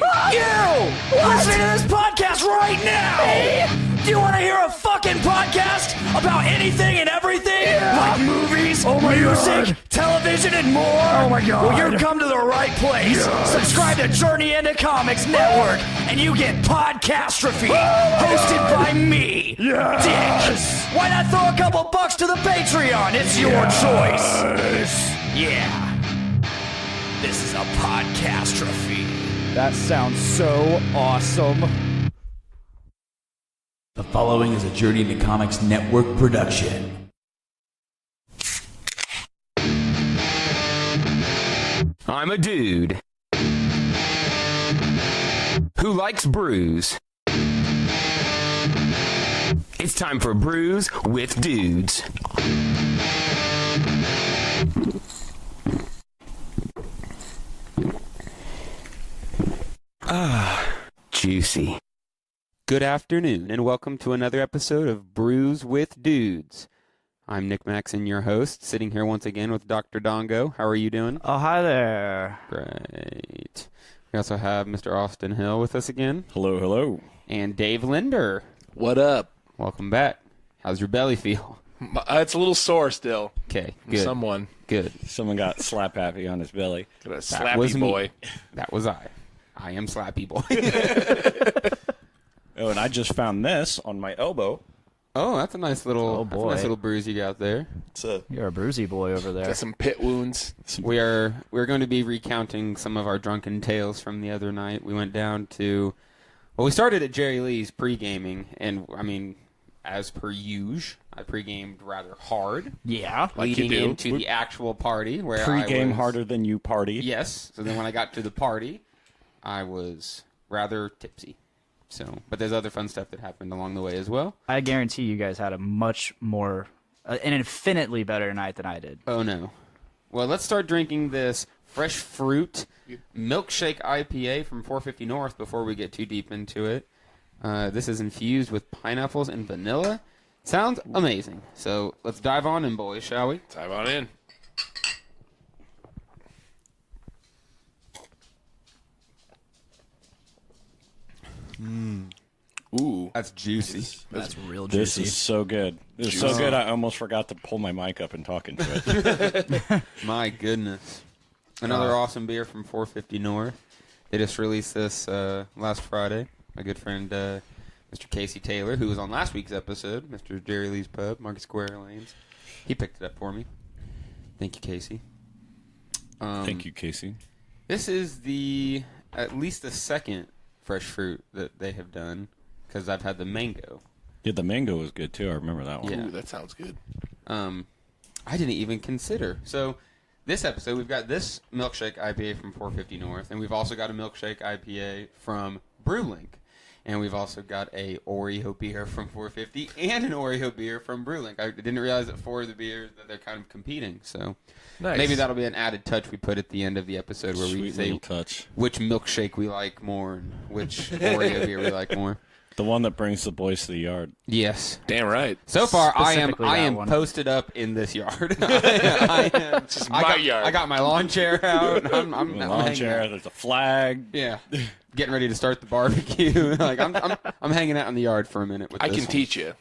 Hey, you! Listening to this podcast right now! Do you want to hear a fucking podcast about anything and everything? Yeah. Like movies, music, television, and more? Oh my God. Well, you've come to the right place. Yes. Subscribe to Journey into Comics Network, and you get Podcastrophe, hosted by me, Yes. Dick. Why not throw a couple bucks to the Patreon? It's your choice. Yeah. This is a Podcastrophe. That sounds so awesome. The following is a Journey into Comics Network production. I'm a dude who likes brews. It's time for Brews with Dudes. Juicy. Good afternoon, and welcome to another episode of Brews with Dudes. I'm Nick Maxon, your host, sitting here once again with Dr. Dongo. How are you doing? Oh, hi there. Great. We also have Mr. Austin Hill with us again. Hello, hello. And Dave Linder. What up? Welcome back. How's your belly feel? It's a little sore still. Okay, good. Someone. Good. Someone got slap happy on his belly. Got a That slappy was me. boy. That was I. I am Slappy Boy. Oh, and I just found this on my elbow. Oh, that's a nice little, boy. That's a nice little bruise you got there. You're a bruisey boy over there. Got some pit wounds. We're going to be recounting some of our drunken tales from the other night. We went down to, well, we started at Jerry Lee's pre-gaming, and I mean, as per usual, I pre-gamed rather hard, Yeah. Like you leading do. into the actual party where Pre-game I was, harder than you party. Yes. So then when I got to the party, I was rather tipsy. So, but there's other fun stuff that happened along the way as well. I guarantee you guys had a much more, an infinitely better night than I did. Oh no. Well, let's start drinking this fresh fruit milkshake IPA from 450 North before we get too deep into it. This is infused with pineapples and vanilla. Sounds amazing. So let's dive on in, boys, shall we? Dive on in. Ooh. That's juicy. That's real This juicy. is so good. This is so good, I almost forgot to pull my mic up and talk into it. My goodness. Another awesome beer from 450 North. They just released this last Friday. My good friend, Mr. Casey Taylor, who was on last week's episode, Mr. Jerry Lee's Pub, Market Square Lanes. He picked it up for me. Thank you, Casey. Thank you, Casey. This is at least the second fresh fruit that they have done, because I've had the mango. Yeah, the mango was good, too. I remember that one. Yeah. Ooh, that sounds good. I didn't even consider. So this episode, we've got this milkshake IPA from 450 North, and we've also got a milkshake IPA from Brew Link. And we've also got a Oreo beer from 450 and an Oreo beer from Brew Link. I didn't realize that four of the beers that they're kind of competing. So Nice. maybe that'll be an added touch we put at the end of the episode where we Sweet say little touch. which milkshake we like more and which Oreo beer we like more. The one that brings the boys to the yard. Yes. Damn right. So far, I Specifically that am one. posted up in this yard. I am. This is I my got, yard. I got my lawn chair out. I'm Lawn hanging chair, out. there's a flag. Yeah, getting ready to start the barbecue. Like I'm hanging out in the yard for a minute with I this can one. teach you.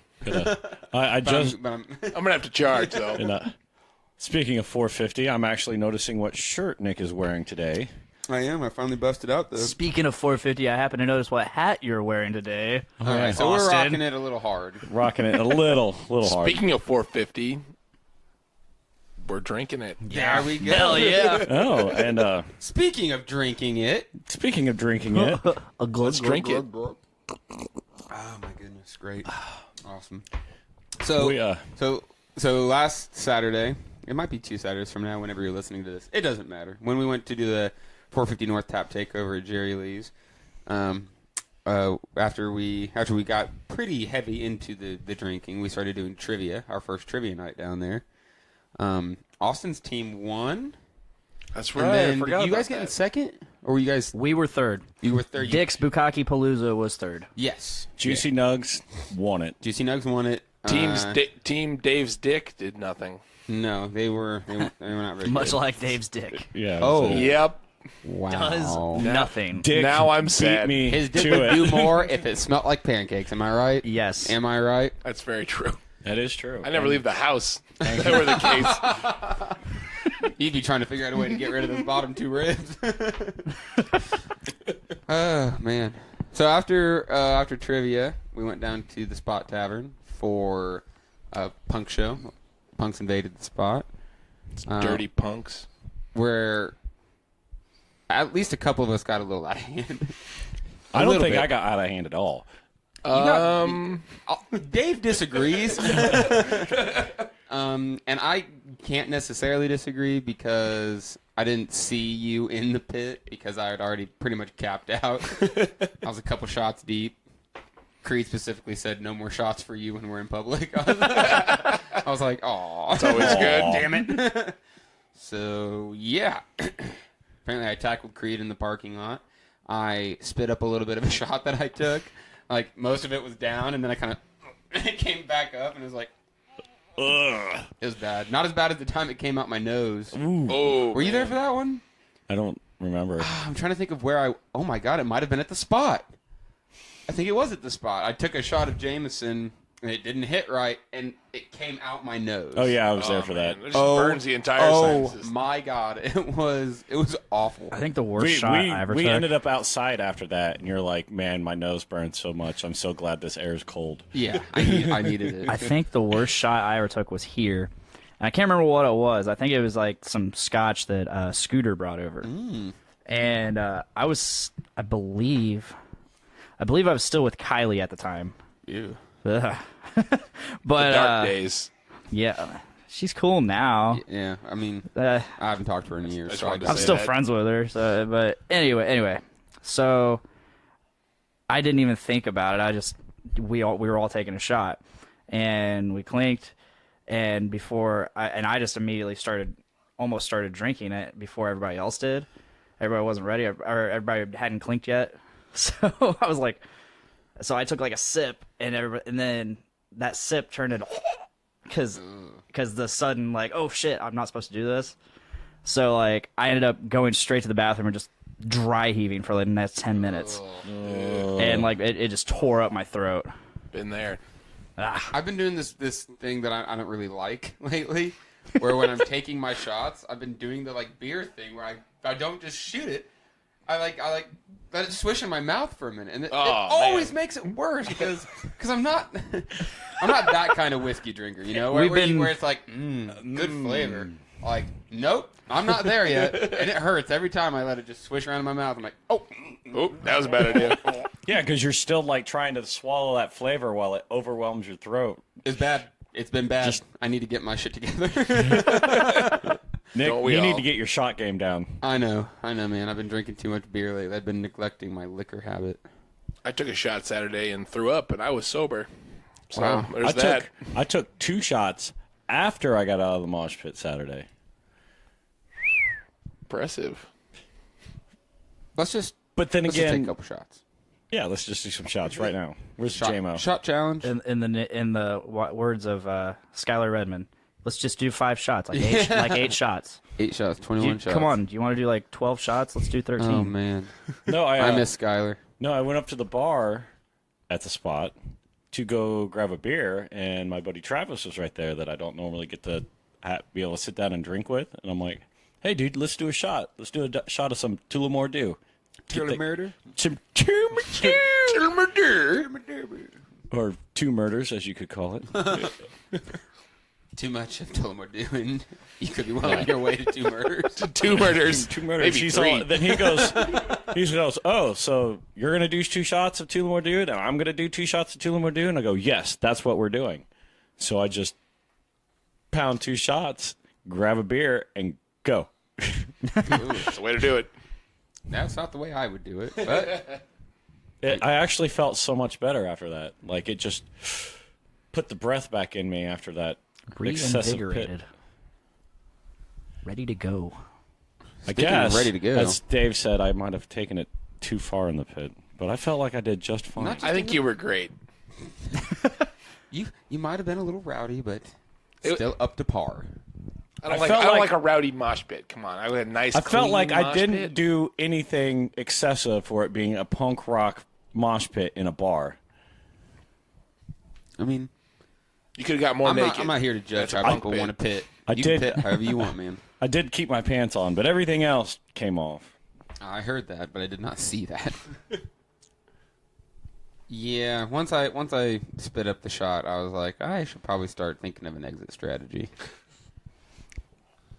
I But just... I'm I'm going to have to charge, though. and, speaking of 450, I'm actually noticing what shirt Nick is wearing today. I am. I finally busted out though. Speaking of 450, I happen to notice what hat you're wearing today. All right, so we're Austin. rocking it a little hard. Rocking it a little hard. Speaking of 450, we're drinking it. There we go. Hell yeah. Oh, and Speaking of drinking it. speaking of drinking it, A glug, Let's drink it. Oh my goodness, great, awesome. So We, so last Saturday, it might be 2 Saturdays from now. Whenever you're listening to this, it doesn't matter. When we went to do the 450 North Tap Takeover at Jerry Lee's, after we got pretty heavy into the drinking, we started doing trivia. Our first trivia night down there. Austin's team won. That's And right. then I forgot did you guys about get in that. second, or were you guys? We were third. You were third. Dick's Bukkake Palooza was third. Yes. Juicy Nugs won it. Juicy Nugs won it. Team Dave's dick did nothing. No, they were not very Much good. like Dave's dick. Yeah. Oh. so- Yep. Wow. Does nothing. Dick Now I'm beat sad. me His dick to would it. do more if it smelled like pancakes. Am I right? Yes. Am I right? That's very true. That is true. I never leave the house. If that were the case. You'd be trying to figure out a way to get rid of those bottom 2 ribs. Oh, man. So after trivia, we went down to the Spot Tavern for a punk show. Punks invaded the spot. Dirty punks. Where at least a couple of us got a little out of hand. I don't think I got out of hand at all. Dave disagrees. And I can't necessarily disagree because I didn't see you in the pit because I had already pretty much capped out. I was a couple shots deep. Creed specifically said no more shots for you when we're in public. I was like, "Aw, It's always good. damn it." So yeah, apparently I tackled Creed in the parking lot. I spit up a little bit of a shot that I took. Like most of it was down, and then I kind of it came back up, and it was like, Ugh. it was bad. Not as bad as the time it came out my nose. Oh, Were you there for that one? I don't remember. I'm trying to think of where I. Oh my god, it might have been at the spot. I think it was at the spot. I took a shot of Jameson and it didn't hit right, and it came out my nose. Oh yeah, I was there for that. It just burns the entire senses. My god, it was awful. I think the worst We shot I ever took. ended up outside after that, and you're like, "Man, my nose burns so much. I'm so glad this air is cold." Yeah, I needed it. I think the worst shot I ever took was here. And I can't remember what it was. I think it was like some scotch that Scooter brought over. And I believe I was still with Kylie at the time. Ew. Ugh. The But dark days. yeah, she's cool now. Yeah, I mean, Uh, I haven't talked to her in years. just So I wanted to guess I'm say still that. friends with her. So, but anyway, so I didn't even think about it. We were all taking a shot, and we clinked, and I just immediately almost started drinking it before everybody else did. Everybody wasn't ready, or everybody hadn't clinked yet. So I was like, so I took like a sip, and then that sip turned into because the sudden like, oh shit, I'm not supposed to do this. So like I ended up going straight to the bathroom and just dry heaving for like the next 10 minutes, and like it just tore up my throat. Been there. I've been doing this thing that I don't really like lately, where when I'm taking my shots, I've been doing the like beer thing where I don't just shoot it. I like let it swish in my mouth for a minute, and it always makes it worse because I'm not that kind of whiskey drinker, you know, where it's like good flavor. Like nope, I'm not there yet, and it hurts every time I let it just swish around in my mouth. I'm like, oh, That was a bad idea. Yeah, because you're still like trying to swallow that flavor while it overwhelms your throat. it's bad. It's been bad. I need to get my shit together. Nick, Don't we you need all? to get your shot game down. I know, man. I've been drinking too much beer lately. I've been neglecting my liquor habit. I took a shot Saturday and threw up, and I was sober. So Wow. there's that. I took 2 shots after I got out of the mosh pit Saturday. Impressive. Let's just But then take a again, couple shots. yeah, let's just do some shots right now. Where's Shot, JMO? shot challenge. In the words of Skylar Redmond, let's just do 5 shots, like 8 shots. 8 shots, 21 shots. Come on, do you want to do like 12 shots? Let's do 13. Oh man, No, I miss Skylar. No, I went up to the bar at the spot to go grab a beer, and my buddy Travis was right there that I don't normally get to be able to sit down and drink with. And I'm like, hey, dude, let's do a shot. Let's do a shot of some Tullamore Dew. Murder. Some Tullamore Dew. Or 2 murders, as you could call it. Too much of Tullamore Dew, and you could be well on your way to 2 murders. 2 murders. 2 murders. Maybe She's 3. then he goes, oh, so you're going to do 2 shots of Tullamore Dew, and I'm going to do 2 shots of Tullamore Dew? And I go, yes, that's what we're doing. So I just pound 2 shots, grab a beer, and go. Ooh, that's the way to do it. That's not the way I would do it, but I actually felt so much better after that. Like, it just put the breath back in me after that excessive pit. Reinvigorated. Ready to go. I Speaking of guess, ready to go. as Dave said, I might have taken it too far in the pit. But I felt like I did just fine. Not I think you were great. you might have been a little rowdy, but still up to par. I felt don't like- like a rowdy mosh pit. Come on, I had a nice. I felt clean like I mosh didn't pit. do anything excessive for it being a punk rock mosh pit in a bar. I mean, You could have got more I'm naked. not here to judge That's a how punk people pit. want to pit. I You did- can pit however you want, man. I did keep my pants on, but everything else came off. I heard that, but I did not see that. Yeah, once I spit up the shot, I was like, I should probably start thinking of an exit strategy.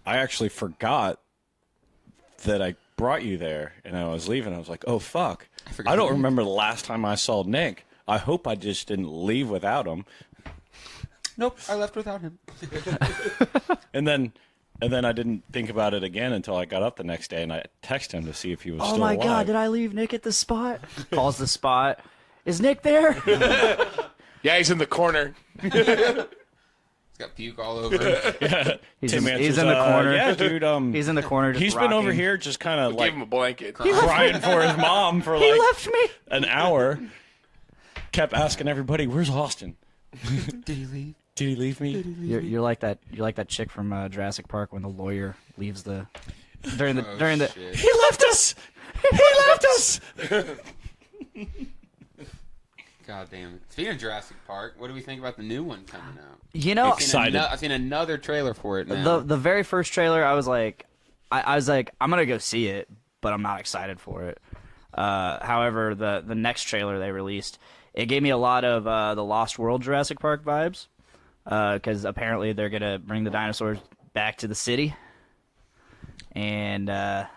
I actually forgot that I brought you there, and I was leaving. I was like, oh, fuck. forgot I don't Nick. remember the last time I saw Nick. I hope I just didn't leave without him. Nope, I left without him. And then I didn't think about it again until I got up the next day, and I texted him to see if he was Oh still my alive. God! Did I leave Nick at the spot? Calls the spot. Is Nick there? Yeah, he's in the corner. He's got puke all over him. He's Tim in, he's answers, in the corner. Yeah, dude. He's in the corner. Just He's been over rocking. here just kind of Give like him a blanket. crying for his mom for He like left me. an hour. Kept asking everybody, "Where's Austin? Did he leave? Did he leave me?" You're like that. You're like that chick from Jurassic Park when the lawyer leaves the during the Shit. He left us. He left us. God damn it. Speaking of Jurassic Park, what do we think about the new one coming out? You know, Excited. I've seen another trailer for it now. the very first trailer, I was like, I was like, I'm gonna go see it, but I'm not excited for it. However, the next trailer they released, it gave me a lot of the Lost World Jurassic Park vibes, because apparently they're gonna bring the dinosaurs back to the city, and yeah,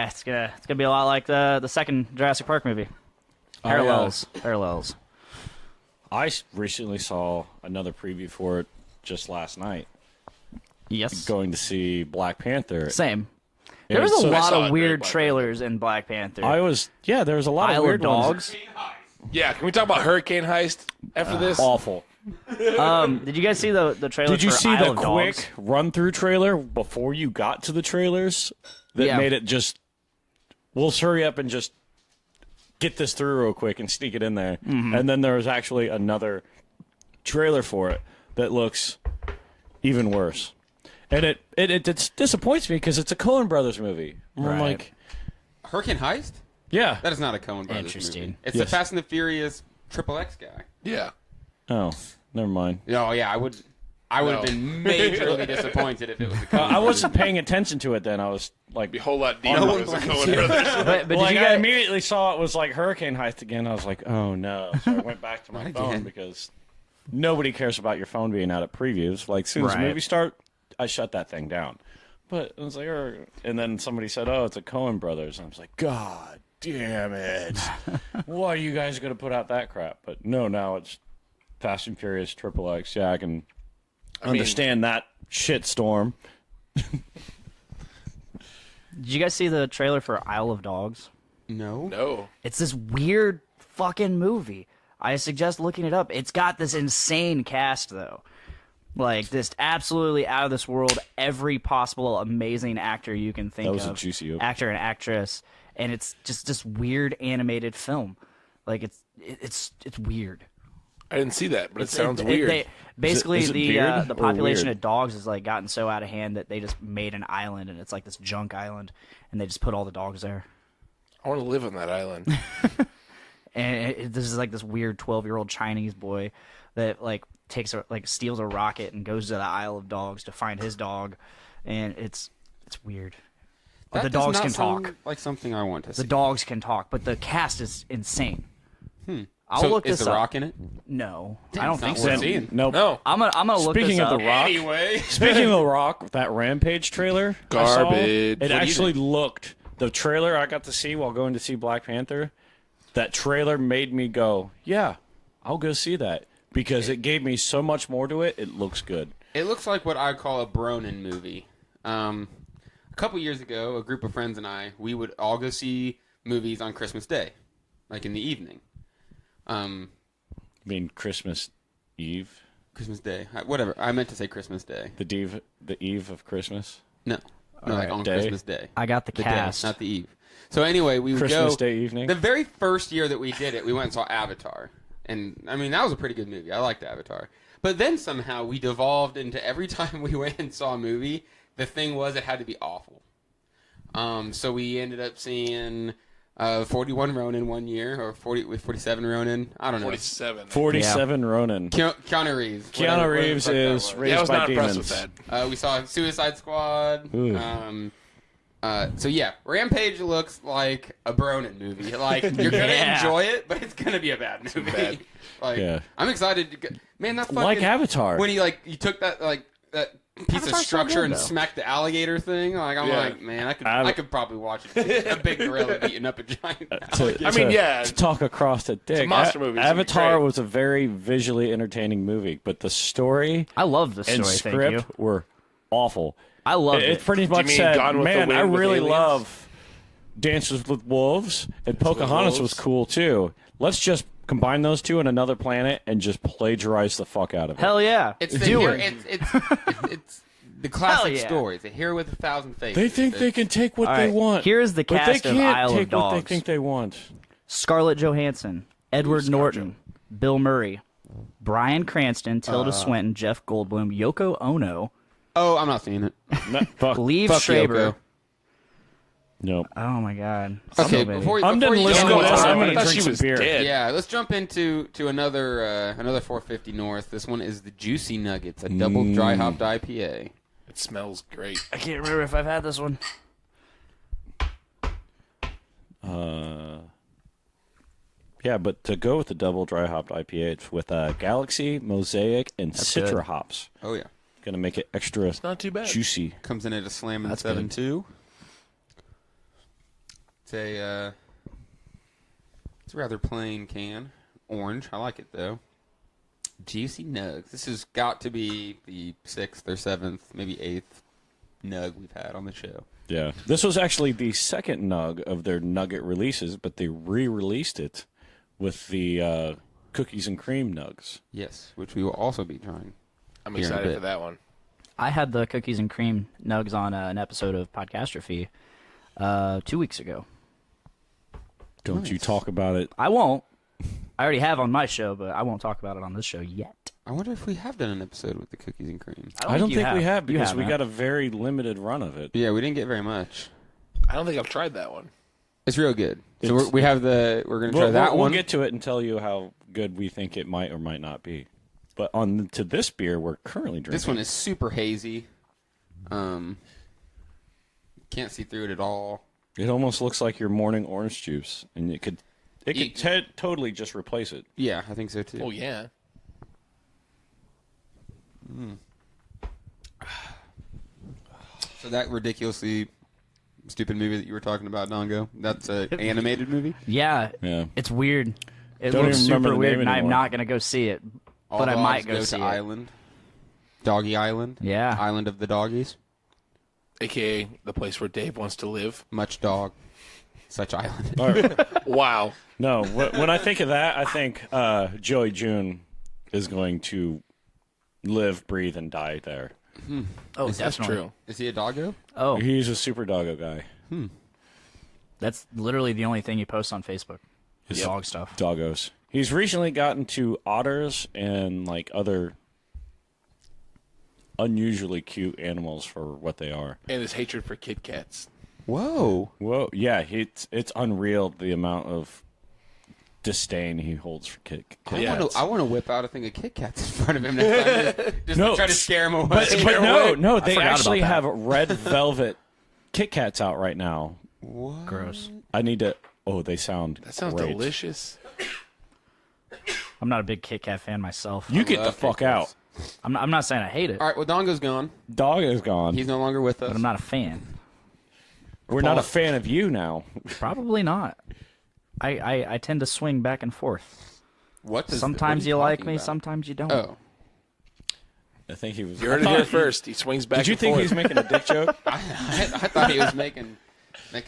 it's gonna be a lot like the second Jurassic Park movie. Parallels. I recently saw another preview for it just last night. Yes. Going to see Black Panther. Same. Yeah, There was a so- lot saw it of during weird Black trailers in Black Panther. There was a lot Isle of weird of ones. Dogs. Yeah, can we talk about Hurricane Heist after this? Awful. Did you guys see the trailer? Did you for see Isle the of quick Dogs? run-through trailer before you got to the trailers that Yeah. made it just, we'll hurry up and just get this through real quick and sneak it in there. Mm-hmm. And then there was actually another trailer for it that looks even worse. And it disappoints me because it's a Coen Brothers movie. I'm Right. like, Hurricane Heist? yeah. That is not a Coen Brothers Interesting. movie. It's Yes. the Fast and the Furious XXX guy. Yeah. Oh, never mind. Oh yeah, I would have No. been majorly disappointed if it was a Coen I wasn't paying attention to it then. I was like, Be a whole lot deeper one as a blames Coen you. Brothers. But did like, you I guys? immediately saw it was like Hurricane Heist again. I was like, oh no. So I went back to my Not phone again. because nobody cares about your phone being out at previews. Like, as soon as the Right. movie start, I shut that thing down. But I was like, and then somebody said, oh, it's a Coen Brothers. And I was like, God damn it. Why are you guys going to put out that crap? But no, now it's Fast and Furious XXX. Yeah, I can understand that shitstorm. Did you guys see the trailer for Isle of Dogs? No. No. It's this weird fucking movie. I suggest looking it up. It's got this insane cast though. Like this absolutely out of this world, every possible amazing actor you can think That was of. a juicy open. Actor and actress. And it's just this weird animated film. Like it's weird. I didn't see that, but it It's- sounds weird. Basically, is it the weird or population weird? of dogs has like gotten so out of hand that they just made an island, and it's like this junk island, and they just put all the dogs there. I want to live on that island. And this is like this weird 12-year-old Chinese boy that like steals a rocket and goes to the Isle of Dogs to find his dog, and it's weird. But That the does dogs not can sound talk. like something I want to see. The dogs can talk, but the cast is insane. I'll So look is this The up. Rock in it? No, I don't it's think not so. worth seeing. Nope. No. I'm gonna look Speaking this of up. The Rock, Anyway. Speaking of The Rock, that Rampage trailer, I saw, Garbage. it actually looked, the trailer I got to see while going to see Black Panther, that trailer made me go, yeah, I'll go see that. Because it gave me so much more to it, it looks good. It looks like what I call a Bronin movie. A couple years ago, a group of friends and I, we would all go see movies on Christmas Day, like in the evening. I mean, Christmas Eve, Christmas Day, whatever. I meant to say Christmas Day. the eve of Christmas. No, like on Day? Christmas Day. I got the The cast. day, not the eve. So anyway, we would Christmas go. Day evening. The very first year that we did it, we went and saw Avatar, and I mean that was a pretty good movie. I liked Avatar, But then somehow we devolved into every time we went and saw a movie, the thing was it had to be awful. So we ended up seeing 41 Ronin one year, or 47 Ronin. I don't know. 47 Ronin. Keanu Reeves. Keanu Reeves is raised I was by not demons. impressed with that. We saw Suicide Squad. So yeah, Rampage looks like a Bronin movie. Like you're gonna enjoy it, but it's gonna be a bad movie. bad. Like Yeah. I'm excited to go. Man, that fucking Like Avatar. when he took that piece of Avatar's so structure good, and though. smacked the alligator thing. Like I'm Yeah. like, man, I could probably watch it. A big gorilla beating up a giant alligator. I mean, yeah. To talk across the dick. monster movie. It's gonna be Avatar great. was a very visually entertaining movie, but the story I love the story. and Thank script you. were awful. I loved It it. pretty much mean said, Gone with the man, I Wind with really aliens? love Dances with Wolves, and Pocahontas was Wolves. cool too. Let's just combine those two on another planet and just plagiarize the fuck out of it. Hell yeah. It's Do it. it's the classic yeah. story. It's a hero with 1,000 faces. They think they can take what All they right, want. here's the but they cast of can't Isle of take what they Dogs. think they want. Scarlett Johansson, Edward Norton, Bill Murray, Bryan Cranston, Tilda Swinton, Jeff Goldblum, Yoko Ono, Oh, I'm not seeing it. No, fuck. Liev Fuck Schreiber. Yoko. No. Oh my God. Okay, So many. before I'm done you listening go to this. on, I'm I going to thought drink she some was beer. dead. Yeah, let's jump into another 450 North. This one is the Juicy Nuggets, a double dry hopped IPA. It smells great. I can't remember if I've had this one. Yeah, but to go with the double dry hopped IPA, it's with Galaxy, Mosaic, and Citra good. hops. Oh yeah, Going to make it extra Not too bad. juicy. comes in at a Slammin' That's 7.2. It's a it's a rather plain can, orange. I like it though. Juicy Nugs. This has got to be the 6th or 7th, maybe 8th nug we've had on the show. Yeah. This was actually the second nug of their nugget releases, but they re-released it with the cookies and cream nugs. Yes, which we will also be trying. I'm Here in a excited bit. for that one. I had the cookies and cream nugs on an episode of Podcastrophe 2 weeks ago. Don't you talk about it. I won't. I already have on my show, but I won't talk about it on this show yet. I wonder if we have done an episode with the cookies and cream. I don't you think we have You because we haven't. got a very limited run of it. Yeah, we didn't get very much. I don't think I've tried that one. It's real good. So It's- we're going to try that we'll one. get to it and tell you how good we think it might or might not be. But on to this beer we're currently drinking. This one is super hazy. Can't see through it at all. It almost looks like your morning orange juice, and it could totally just replace it. Yeah, I think so too. Oh, yeah. So that ridiculously stupid movie that you were talking about, Dongo, that's an animated movie? Yeah, Yeah. it's weird. It Don't looks even remember super the weird, name and I'm anymore. not going to go see it. All But I dogs might go to see it. Island. Doggy Island. Yeah. Island of the Doggies. AKA the place where Dave wants to live. Much dog. Such island. All right. Wow. No, when I think of that, I think Joey June is going to live, breathe, and die there. Oh, That's definitely. true. Is he a doggo? Oh, He's a super doggo guy. that's literally the only thing he posts on Facebook. Is dog stuff. Doggos. He's recently gotten to otters and like other unusually cute animals for what they are. And his hatred for Kit Kats. Whoa. Whoa, yeah, it's unreal the amount of disdain he holds for Kit Kats. I want to whip out a thing of Kit Kats in front of him next time. Just No, to try to scare him away. But no, they forgot actually about have that. red velvet Kit Kats out right now. Gross. I need to. Oh, they sound. That sounds great. delicious. I'm not a big Kit Kat fan myself. You get the love fuck Kit Kats. out. I'm not saying I hate it, All right, well, Dongo's gone. Dog is gone. He's no longer with us. but I'm not a fan. We're not a fan of you now. Probably not. I tend to swing back and forth. What are Sometimes you like me, about? sometimes you don't. Oh. I think he was. You heard it here first. He swings back Did you and think forth. he was making a dick joke? I thought he was making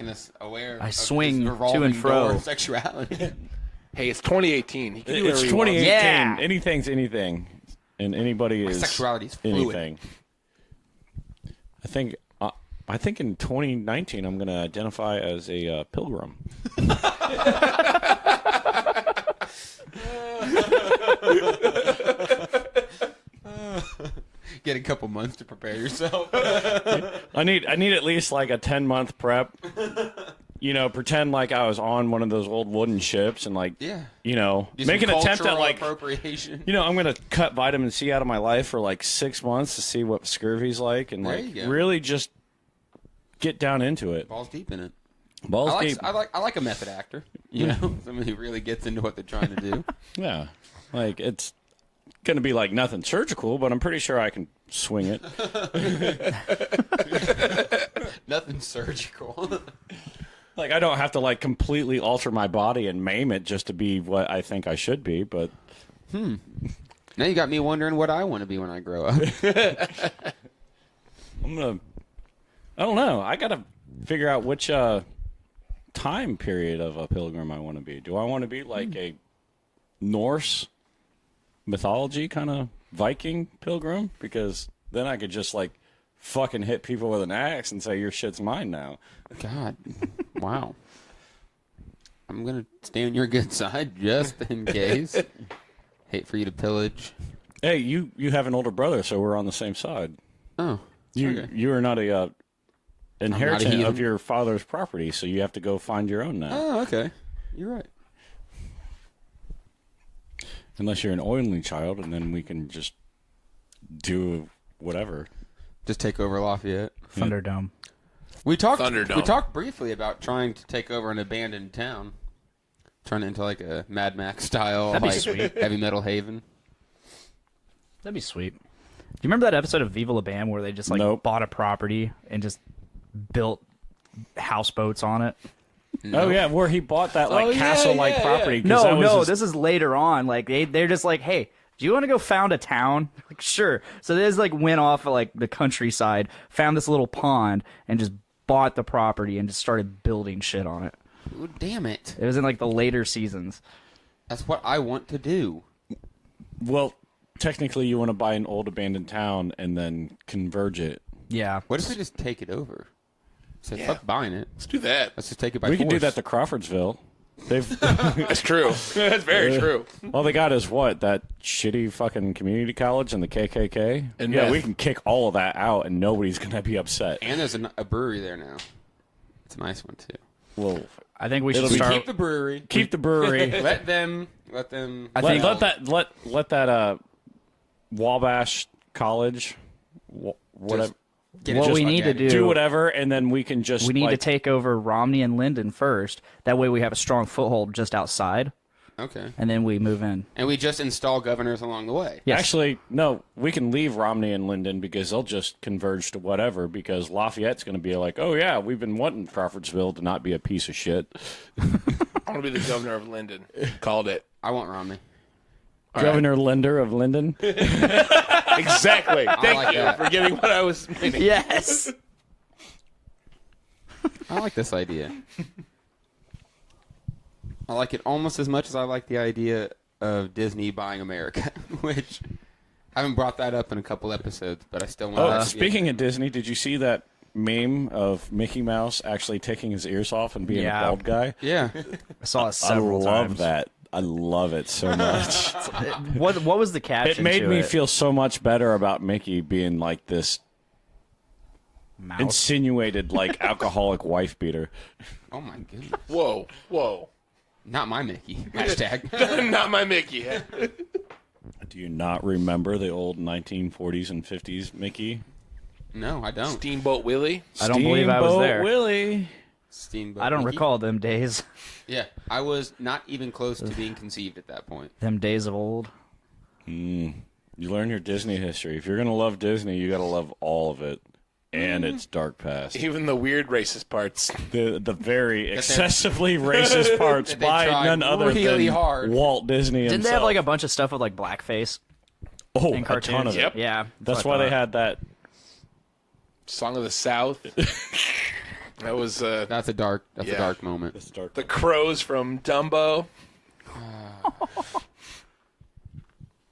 us aware I of swing his to revolving and fro. door of sexuality. Hey, it's 2018. He can do It's whatever he wants. 2018. Yeah. Anything's anything, and anybody is sexuality is fluid. anything. I think in 2019 I'm going to identify as a pilgrim. Get a couple months to prepare yourself. I need at least like a 10-month prep. You know, pretend like I was on one of those old wooden ships and like, you know, Do make some an attempt at cultural like, appropriation. you know, I'm going to cut vitamin C out of my life for like 6 months to see what scurvy's like and There like you go. really just get down into it. Balls deep in it. Balls deep. I like a method actor. You know, somebody who really gets into what they're trying to do. Yeah. Like it's going to be like nothing surgical, but I'm pretty sure I can swing it. Nothing surgical. Like, I don't have to, like, completely alter my body and maim it just to be what I think I should be, but... Now you got me wondering what I want to be when I grow up. I'm gonna... I don't know. I gotta figure out which, time period of a pilgrim I want to be. Do I want to be, like, a Norse mythology kind of Viking pilgrim? Because then I could just, like, fucking hit people with an axe and say, your shit's mine now. God. Wow. I'm going to stay on your good side just in case. Hate for you to pillage. Hey, you have an older brother, so we're on the same side. Oh. You okay. you are not a inheritant heathen. of your father's property, so you have to go find your own now. Oh, okay. You're right. Unless you're an only child, and then we can just do whatever. Just take over Lafayette. Thunderdome. We talked Thunderdome. briefly about trying to take over an abandoned town. Turn it into like a Mad Max style That'd be like sweet. heavy metal haven. That'd be sweet. Do you remember that episode of Viva La Bam where they just like Nope. bought a property and just built houseboats on it? Oh yeah, where he bought that like castle-like property. 'cause that was his- This is later on. Like they're just like, hey, do you want to go found a town? Like, sure. So they just like went off of like the countryside, found this little pond, and just bought the property and just started building shit on it. Ooh, damn it. It was in like the later seasons. That's what I want to do. Well, technically, you want to buy an old abandoned town and then converge it. Yeah. What if we just take it over? Say, Yeah. fuck buying it. Let's do that. Let's just take it by We force. could do that to Crawfordsville. They've That's true. That's very true. all they got is what, that shitty fucking community college and the KKK. And yeah, meth. we can kick all of that out and nobody's gonna be upset. And there's a brewery there now. It's a nice one, too. Well, I think we should It'll be start. Keep the brewery. keep the brewery. Let them. I think let that Wabash College, whatever. Get it what just we like need to that. Do whatever, and then we can just we need to like, take over Romney and Linden first. That way we have a strong foothold just outside, Okay. and then we move in. And we just install governors along the way. Yes. Actually, no, we can leave Romney and Linden because they'll just converge to whatever. Because Lafayette's going to be like, oh yeah, we've been wanting Crawfordsville to not be a piece of shit. I want to be the governor of Linden. Called it. I want Romney. Governor Linder of Linden. Exactly. Thank like you that. for getting what I was meaning. Yes. I like this idea. I like it almost as much as I like the idea of Disney buying America, which I haven't brought that up in a couple episodes, but I still want to. Speaking of Disney, did you see that meme of Mickey Mouse actually taking his ears off and being Yeah. a bald guy? Yeah. I saw it several I love times. that. I love it so much. What was the caption? It made to me it? feel so much better about Mickey being like this Mouse. insinuated like alcoholic wife beater. Oh my goodness. Whoa. Whoa. Not my Mickey. Hashtag. Not my Mickey. Do you not remember the old 1940s and 50s Mickey? No, I don't. Steamboat Willie. I don't believe I was Steamboat there. Willie. Steamboat. I don't Mickey? recall them days. Yeah, I was not even close to being conceived at that point. Them days of old. You learn your Disney history. If you're going to love Disney, you got to love all of it and its dark past. Even the weird racist parts. The very excessively racist parts that they by tried none other really than hard. Walt Disney himself. Didn't they have like a bunch of stuff with like blackface oh, in a cartoons? ton of it. Yep. Yeah. That's what why I they thought. had that. Song of the South. That was That's a dark Yeah. moment. the crows from Dumbo.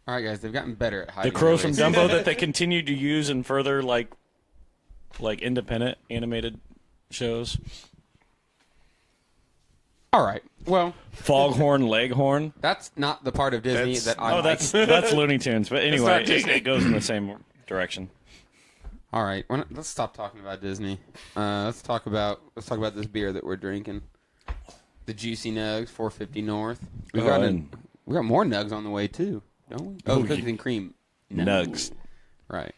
All right, guys, they've gotten better at The hiding. crows their from racism. Dumbo that they continue to use in further like independent animated shows. All right. Well, Foghorn Leghorn. that's not the part of Disney That's- that I Oh, like. that's Looney Tunes. But anyway, not Disney. it goes in the same direction. All right, let's stop talking about Disney. Let's talk about this beer that we're drinking. The Juicy Nugs, 450 North. We got more nugs on the way too, don't we? Oh, cookies and cream Nugs. Right.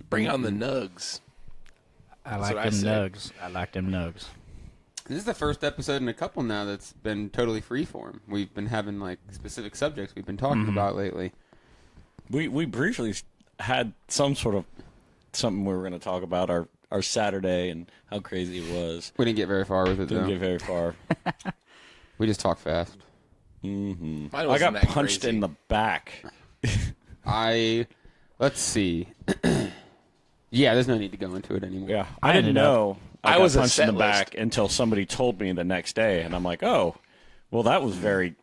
Bring on the nugs. I like them nugs. I like them nugs. This is the first episode in a couple now that's been totally freeform. We've been having like specific subjects we've been talking about lately. We briefly had some sort of something we were going to talk about our Saturday and how crazy it was. We didn't get very far with it, Didn't though. get very far. We just talk fast. Mine I wasn't got that punched crazy. in the back. Let's see. Yeah, there's no need to go into it anymore. Yeah, I didn't know I was got a punched in the set back until somebody told me the next day, and I'm like, oh, well, that was very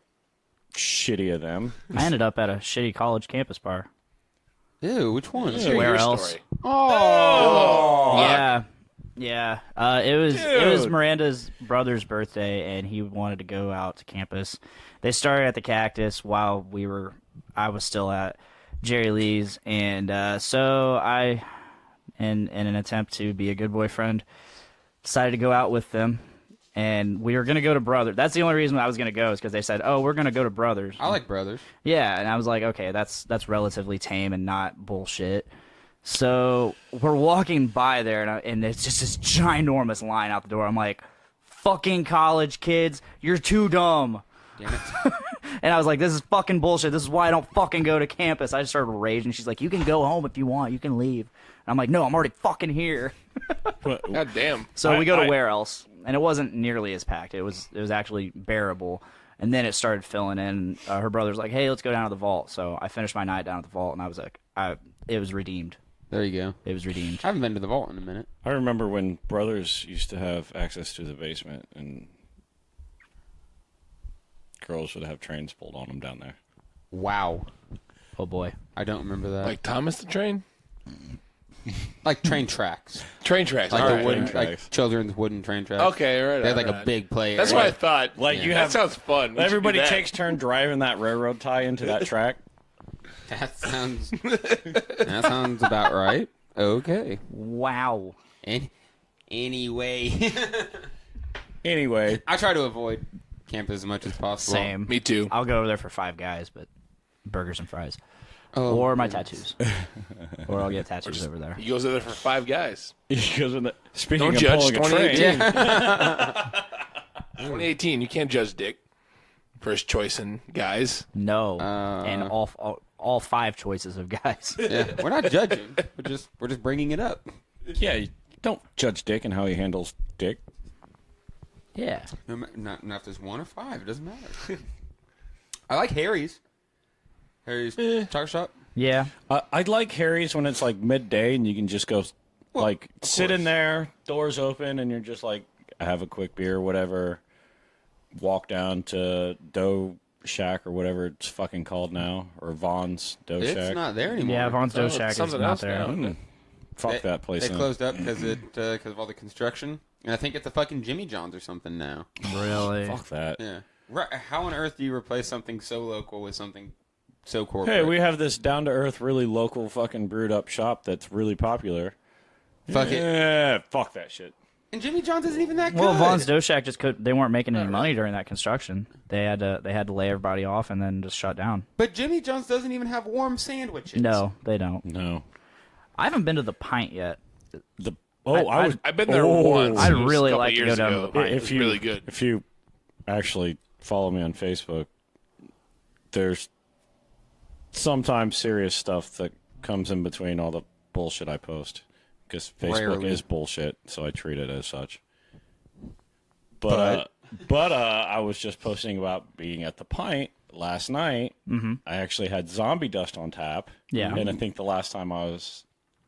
shitty of them. I ended up at a shitty college campus bar. Ew, which one? Share Where your else? story. Yeah. It was Dude. Miranda's brother's birthday, and he wanted to go out to campus. They started at the Cactus while I was still at Jerry Lee's, and so I, in an attempt to be a good boyfriend, decided to go out with them. And we were going to go to Brothers. That's the only reason I was going to go, is because they said, oh, we're going to go to Brothers. I like Brothers. Yeah, and I was like, okay, that's relatively tame and not bullshit. So we're walking by there, and it's just this ginormous line out the door. I'm like, fucking college kids, you're too dumb. Damn it. And I was like, this is fucking bullshit. This is why I don't fucking go to campus. I just started raging. She's like, you can go home if you want. You can leave. And I'm like, no, I'm already fucking here. God damn. So we go to where else? And it wasn't nearly as packed. It was actually bearable. And then it started filling in. Her brother's like, hey, let's go down to the vault. So I finished my night down at the vault, and I was like, it was redeemed. There you go. It was redeemed. I haven't been to the vault in a minute. I remember when Brothers used to have access to the basement, and girls would have trains pulled on them down there. Wow. Oh, boy. I don't remember that. Like Thomas the Train? Like train tracks. Train tracks. Like all the right. wooden, train like tracks. children's wooden train tracks. Okay, all right. They had like all a right. big play That's area. what I thought. Like you that have sounds fun. We should do everybody that. takes turn driving that railroad tie into that track. That sounds about right. Okay. Wow. Anyway. Anyway, I try to avoid camp as much as possible. Same. Me too. I'll go over there for Five Guys, but burgers and fries. Oh, Or my goodness. tattoos. Or I'll get tattoos over there. He goes over there for Five Guys. speaking Don't of judge pulling a train, 2018. 2018, you can't judge Dick. First choice in guys. No. And all five choices of guys. Yeah, we're not judging. We're just bringing it up. yeah, you don't judge Dick and how he handles Dick. Yeah. Not if there's one or five. It doesn't matter. I like Harry's. Harry's Chocolate Shop. Yeah. I'd like Harry's when it's like midday and you can just go sit in there, doors open, and you're just like, have a quick beer or whatever. Walk down to Dough Shack or whatever it's fucking called now, or Vaughn's Dough It's Shack. not there anymore. Yeah, Vaughn's Dough Shack is something not else there. now. Fuck that place. They closed up because of all the construction, and I think it's a fucking Jimmy John's or something now. Really? Fuck that. Yeah. Right. How on earth do you replace something so local with something so corporate? Hey, we have this down to earth, really local, fucking brewed up shop that's really popular. Fuck it. Yeah, fuck that shit. And Jimmy John's isn't even that good. Well, Vaughn's Dough Shack they weren't making any money during that construction. They had to lay everybody off and then just shut down. But Jimmy John's doesn't even have warm sandwiches. No, they don't. No. I haven't been to the Pint yet. I've been there once. I'd It was really a couple like to years go down to ago. the Pint. It was really good. If you actually follow me on Facebook, there's sometimes serious stuff that comes in between all the bullshit I post. Because Facebook Rarely. is bullshit, so I treat it as such. But I was just posting about being at the Pint last night. Mm-hmm. I actually had Zombie Dust on tap. Yeah. And I think the last time I was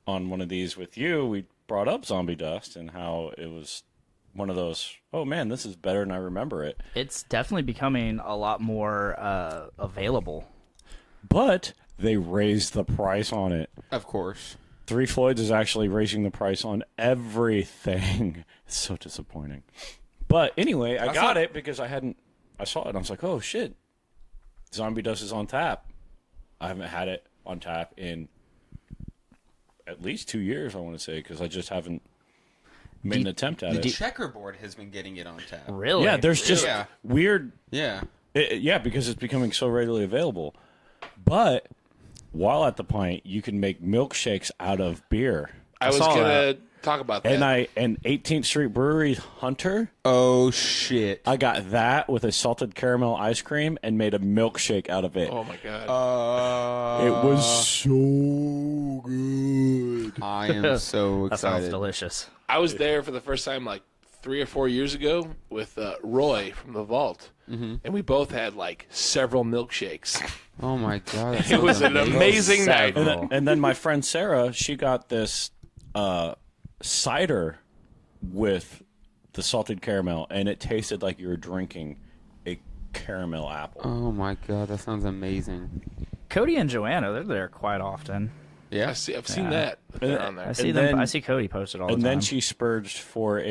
on one of these with you, we brought up Zombie Dust and how it was one of those, oh man, this is better than I remember it. It's definitely becoming a lot more available. But they raised the price on it. Of course. Three Floyds is actually raising the price on everything. It's so disappointing. But anyway, I got it because I saw it and I was like, oh shit, Zombie Dust is on tap. I haven't had it on tap in at least 2 years, I want to say, because I just haven't made an attempt at The it. checkerboard has been getting it on tap. Really? Yeah, there's just Yeah. weird. Yeah. Yeah, because it's becoming so readily available. But while at the pint, you can make milkshakes out of beer. I was saw gonna talk about that. And 18th Street Brewery Hunter, Oh, shit. I got that with a salted caramel ice cream and made a milkshake out of it. Oh my god. It was so good. I am so That sounds excited. delicious. I was there for the first time like 3 or 4 years ago with Roy from the Vault, and we both had like several milkshakes. Oh, my God. that It was sounds an amazing night. And then my friend Sarah, she got this cider with the salted caramel, and it tasted like you were drinking a caramel apple. Oh, my God. That sounds amazing. Cody and Joanna, they're there quite often. Yeah. I've seen that. They're on there. I see And them. then- I see Cody posted all the And time. then she spurged for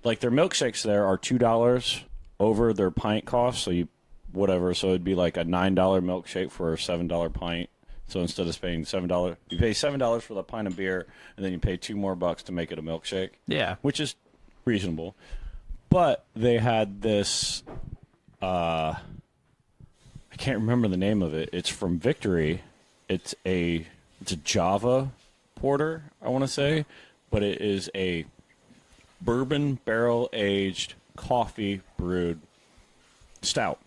like their milkshakes there are $2 over their pint cost, so so it'd be like a $9 milkshake for a $7 pint. So instead of paying $7, you pay $7 for the pint of beer, and then you pay $2 more to make it a milkshake. Yeah. Which is reasonable. But they had this I can't remember the name of it. It's from Victory. It's a Java porter, I want to say, but it is a bourbon barrel aged coffee brewed stout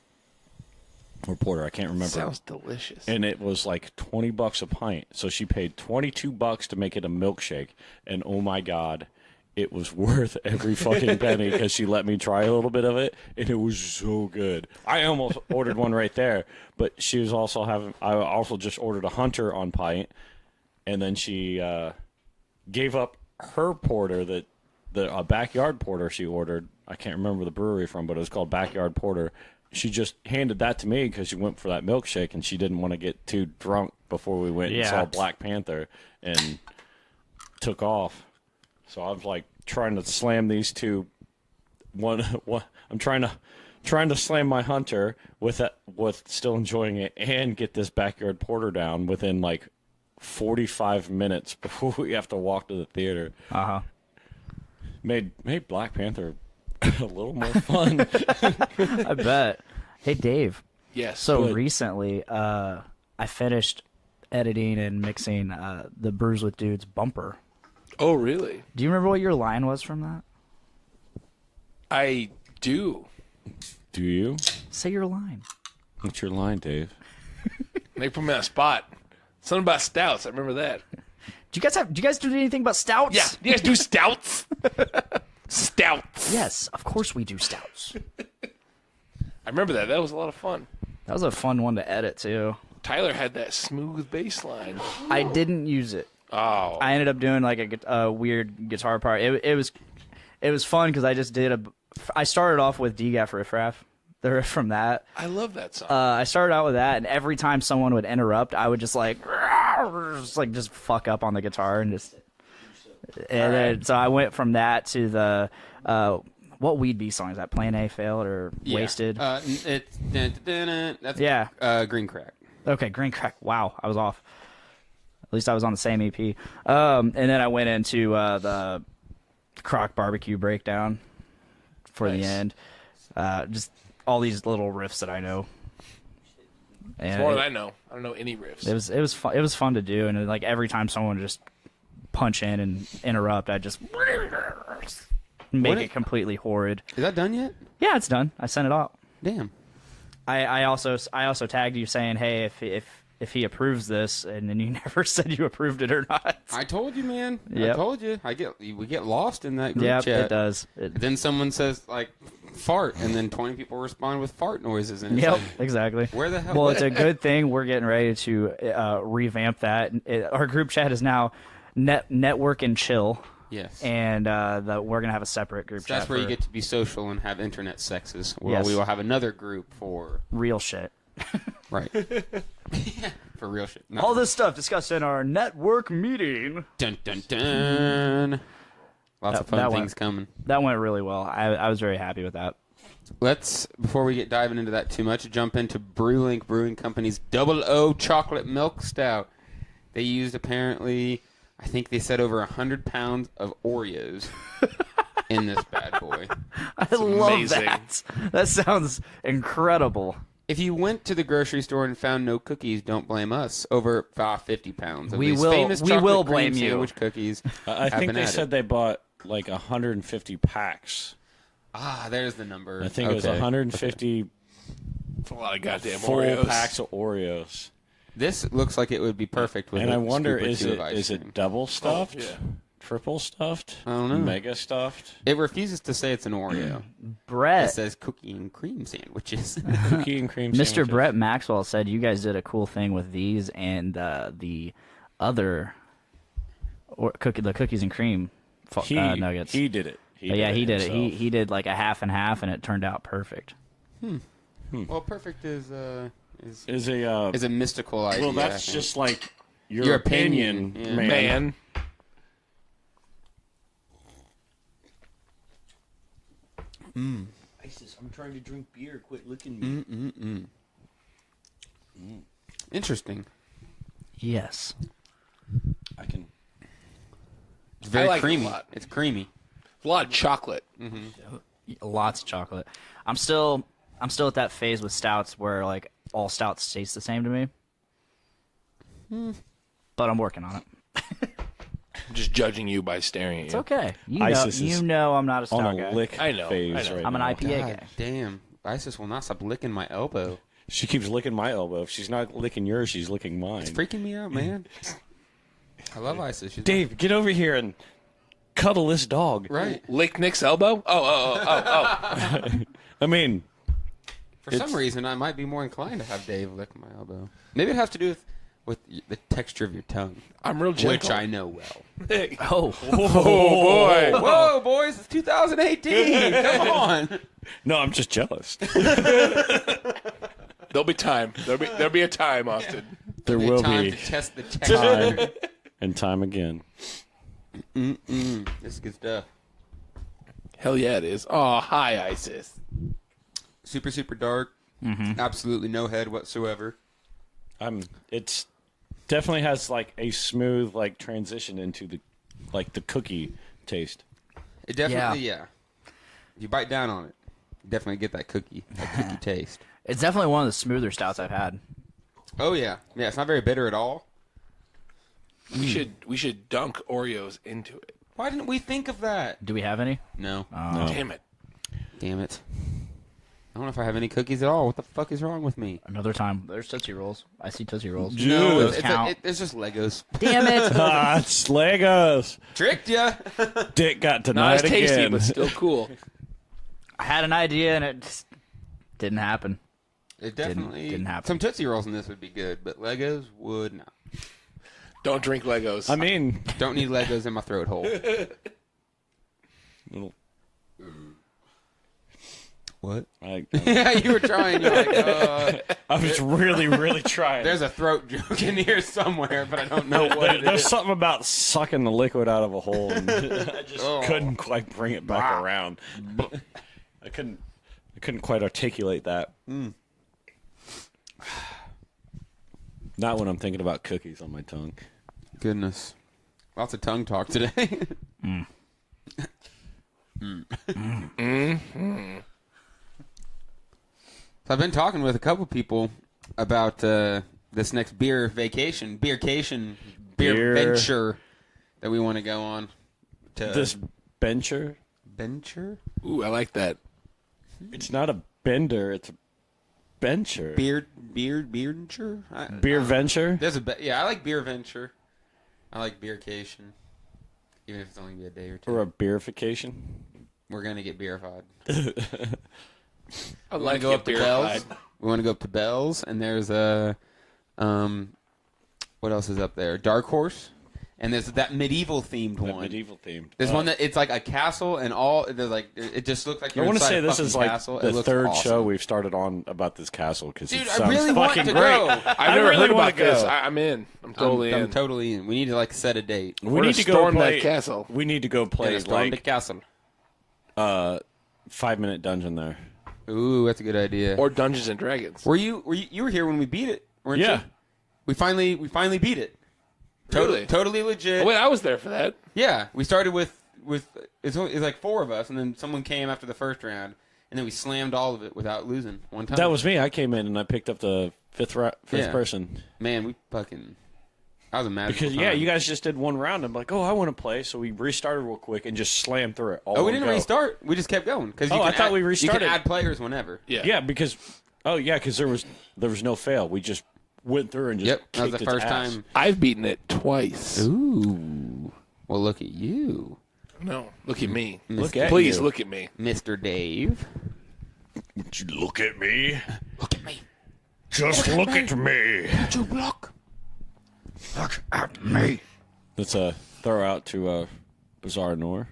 or porter. I can't remember. Sounds delicious. And it was like $20 a pint. So she paid $22 to make it a milkshake. And oh my God, it was worth every fucking penny because she let me try a little bit of it, and it was so good. I almost ordered one right there, but she was also I also just ordered a Hunter on pint, and then she gave up her porter a backyard porter she ordered. I can't remember the brewery from, but it was called Backyard Porter. She just handed that to me because she went for that milkshake, and she didn't want to get too drunk before we went and saw Black Panther, and took off. So I was like trying to slam these two. I'm trying to slam my Hunter with still enjoying it, and get this Backyard Porter down within like 45 minutes before we have to walk to the theater. Made Black Panther a little more fun. I bet. Hey, Dave. Yes. So recently, I finished editing and mixing the Brews With Dudes bumper. Oh, really? Do you remember what your line was from that? I do. Do you? Say your line. What's your line, Dave? They put me on a spot. Something about stouts. I remember that. Do you guys do anything about stouts? Yeah. You guys do stouts? Stouts. Yes, of course we do stouts. I remember that. That was a lot of fun. That was a fun one to edit too. Tyler had that smooth bass line. I didn't use it. Oh. I ended up doing like a weird guitar part. It was fun because I just did I started off with DGAF Riff Raff. The riff from that. I love that song. I started out with that, and every time someone would interrupt, I would just fuck up on the guitar and then so I went from that to the what Weed Bee song is that? Plan A failed or Wasted? It's that's Green Crack. Okay, Green Crack. Wow, I was off. At least I was on the same EP. And then I went into the Croc Barbecue breakdown for the end. Just all these little riffs that I know. And it's more than I know. I don't know any riffs. It was fun. It was fun to do, and like every time someone would just punch in and interrupt, I just make it completely horrid. Is that done yet? Yeah, it's done. I sent it out. Damn. I also tagged you saying, hey, if he approves this, and then you never said you approved it or not. I told you, man. Yep. I told you. We get lost in that group Yeah, chat. it does. Then someone says like fart, and then 20 people respond with fart noises, and it's Yep, like, exactly. where the hell? Well, it's a good thing we're getting ready to revamp that. Our group chat is now Network and Chill. Yes. And we're going to have a separate group chat. That's where you get to be social and have internet sexes. Well, Yes. we will have another group for real shit. Right. For real shit. No. All this stuff discussed in our network meeting. Dun dun dun. Lots of fun things coming. That went really well. I was very happy with that. Let's, before we get diving into that too much, jump into Brew Link Brewing Company's 00 Chocolate Milk Stout. They used apparently I think they said over 100 pounds of Oreos in this bad boy. I love amazing. that. That sounds incredible. If you went to the grocery store and found no cookies, don't blame us. Over 50 pounds of We these will- famous we chocolate will cream blame you. sandwich cookies. I have think been they at said it. they bought like 150 packs. Ah, there's the number. I think it was 150 It's a lot of goddamn full Oreos. packs of Oreos. This looks like it would be perfect with And a I wonder, scoop or is two of ice cream. it double stuffed? yeah. Triple stuffed? I don't know. Mega stuffed? It refuses to say it's an Oreo. It Brett, says cookie and cream sandwiches. Cookie and cream Mr. sandwiches. Brett Maxwell said you guys did a cool thing with these and the other the cookies and cream nuggets. He did it. He did it. himself. He did like a half and half, and it turned out perfect. Well, perfect is a Well, mystical idea. I that's think. just like Your opinion, yeah. Man. ISIS, I'm trying to drink beer. Quit licking me. Interesting. Yes. I can. It's very I like it a creamy. lot. It's creamy. A lot of chocolate. Lots of chocolate. I'm still at that phase with stouts where like all stouts taste the same to me. But I'm working on it. I'm just judging you by staring at you. It's okay. ISIS is You know I'm not a stout on guy. a lick I know, phase I know. right I'm an now. IPA God guy. damn. Isis will not stop licking my elbow. She keeps licking my elbow. If she's not licking yours, she's licking mine. It's freaking me out, man. I love Isis. She's Dave, get over here and cuddle this dog. right. Lick Nick's elbow? Oh. I mean, For some reason, I might be more inclined to have Dave lick my elbow. Maybe it has to do with the texture of your tongue, I'm real gentle. which I know well. Oh, boy. Whoa, boys! It's 2018. Come on. no, I'm just jealous. There'll be time. There'll be a time, Austin. There will time be to test the texture. time and time again. This is good stuff. Hell yeah, it is. Oh, hi, ISIS. Super, super dark. Absolutely no head whatsoever. It's definitely has like a smooth like transition into the cookie taste. It definitely, yeah. If you bite down on it, you definitely get that cookie taste. it's definitely one of the smoother stouts I've had. Oh yeah, yeah. It's not very bitter at all. We should dunk Oreos into it. Why didn't we think of that? Do we have any? No. Damn it. Damn it. I don't know if I have any cookies at all. What the fuck is wrong with me? Another time. There's Tootsie Rolls. I see Tootsie Rolls. No, Those count. it's just Legos. Damn it! Ah, it's Legos. Tricked ya. Dick got Not denied as tasty, again. but still cool. I had an idea and it just didn't happen. It definitely didn't happen. Some Tootsie Rolls in this would be good, but Legos would not. Don't drink Legos. I mean, Don't need Legos in my throat hole. little, What? I Yeah, you were trying. You're like, was really, really trying. there's a throat joke in here somewhere, but I don't know what it There's is. something about sucking the liquid out of a hole, and I just couldn't quite bring it back around. I couldn't quite articulate that. Not when I'm thinking about cookies on my tongue. Goodness. Lots of tongue talk today. So I've been talking with a couple people about this next beer venture that we want to go on. This bencher, venture? Ooh, I like that. it's not a bender, it's a bencher. Beer venture? There's I like beer venture. I like beercation. Even if it's only be a day or two. Or a beerification? We're gonna get beerified. I We want like to go up to beer Bell's. fried. We want to go up to Bell's, and there's a, what else is up there? Dark Horse, and there's that medieval themed one. Medieval themed. There's one that it's like a castle, and all there's like it just looks like I you're want to inside say a this fucking is like castle. It the looks third awesome. show we've started on about this castle because Dude, it I sounds really want fucking to great. go. I've never really heard wanna about this. go. I'm in. I'm totally I'm in. totally in. We need to like set a date. We We're need gonna to go storm play that castle. We need to go play Yeah, storm the like castle. 5-minute dungeon there. Ooh, that's a good idea. Or Dungeons and Dragons. Were you here when we beat it? Weren't Yeah. you? We finally beat it. Really? Totally legit. Oh, wait, I was there for that. Yeah, we started with it's like 4 of us, and then someone came after the first round, and then we slammed all of it without losing one time. That was me. I came in and I picked up the fifth Yeah. person. Man, we fucking. I was a magical Because, time. you guys just did one round. I'm like, I want to play. So we restarted real quick and just slammed through it. Oh, we didn't restart. We just kept going. I thought we restarted. You can add players whenever. Yeah, because there was no fail. We just went through and just Yep, that was the kicked its first ass. time. I've beaten it twice. Ooh. Well, look at you, No, look at me. Look at Please you. look at me. Mr. Dave. Would you look at me? Look at me. Just look at me. You block. Look at me. Let's throw out to Bizarre Noir.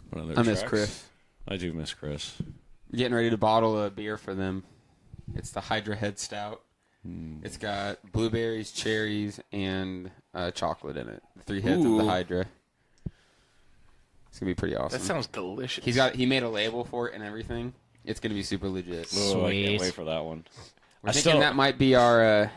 One of their I miss tracks. Chris. I do miss Chris. Getting ready to bottle a beer for them. It's the Hydra Head Stout. It's got blueberries, cherries, and chocolate in it. The 3 heads of the Ooh. Hydra. It's gonna be pretty awesome. That sounds delicious. He made a label for it and everything. It's gonna be super legit. Oh, I can't Sweet. wait for that one. We're thinking that might be our.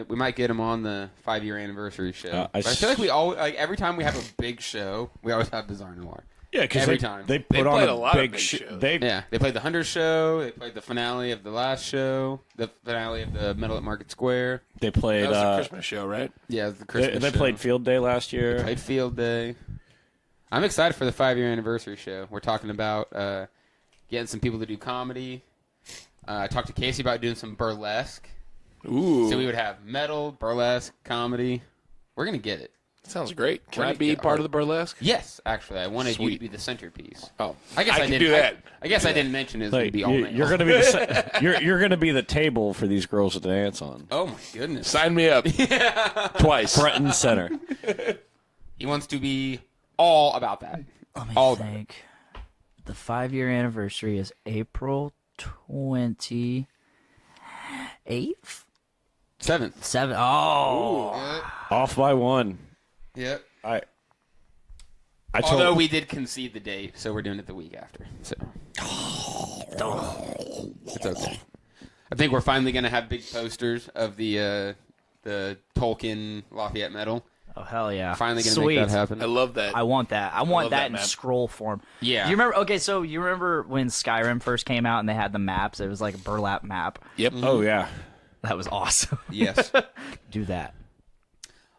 We might get him on the 5-year anniversary show. I But I feel like we always every time we have a big show, we always have Bizarre Noir. Yeah, because every time. they They put on played a a lot of big big show. shows. Yeah, they played the 100 show. They played the finale of the last show. The finale of the Metal at Market Square. They played. That was the Christmas show, right? Yeah, it was the Christmas. They show. played Field Day last year. Played Field Day. I'm excited for the 5-year anniversary show. We're talking about getting some people to do comedy. I talked to Casey about doing some burlesque. Ooh. So we would have metal, burlesque, comedy. We're gonna get it. Sounds great. Can Where I do be you get part art? of the burlesque? Yes, actually, I wanted you to Sweet. be the centerpiece. Oh, I guess I can didn't do that. I guess I didn't mention it was Like, gonna be all male. you're gonna be you're gonna be the table for these girls to dance on. Oh my goodness! Sign me up. Twice. Front and center. He wants to be all about that. Let me All about it. think. The 5-year anniversary is April 28th? 7th. 7. Oh. Off by one. Yep. I told. Although we did concede the date, so we're doing it the week after. So it's okay. I think we're finally going to have big posters of the Tolkien Lafayette medal. Oh, hell yeah. Finally going to Sweet. make that happen. I love that. I want that. I want love that that in map. scroll form. Yeah. You remember? Okay, so you remember when Skyrim first came out and they had the maps? It was like a burlap map. Yep. Oh yeah. That was awesome. Yes. Do that.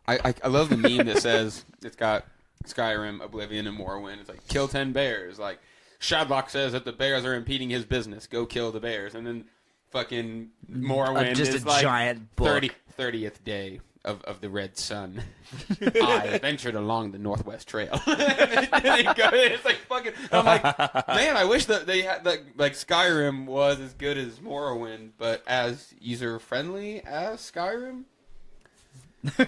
I love the meme that says it's got Skyrim, Oblivion, and Morrowind. It's like, kill 10 bears. Like, Shadlock says that the bears are impeding his business. Go kill the bears. And then fucking Morrowind Just is a like giant book. 30th day of the Red Sun. I ventured along the Northwest Trail. It's like fucking. I'm like, man, I wish that they had that. Like Skyrim was as good as Morrowind, but as user friendly as Skyrim.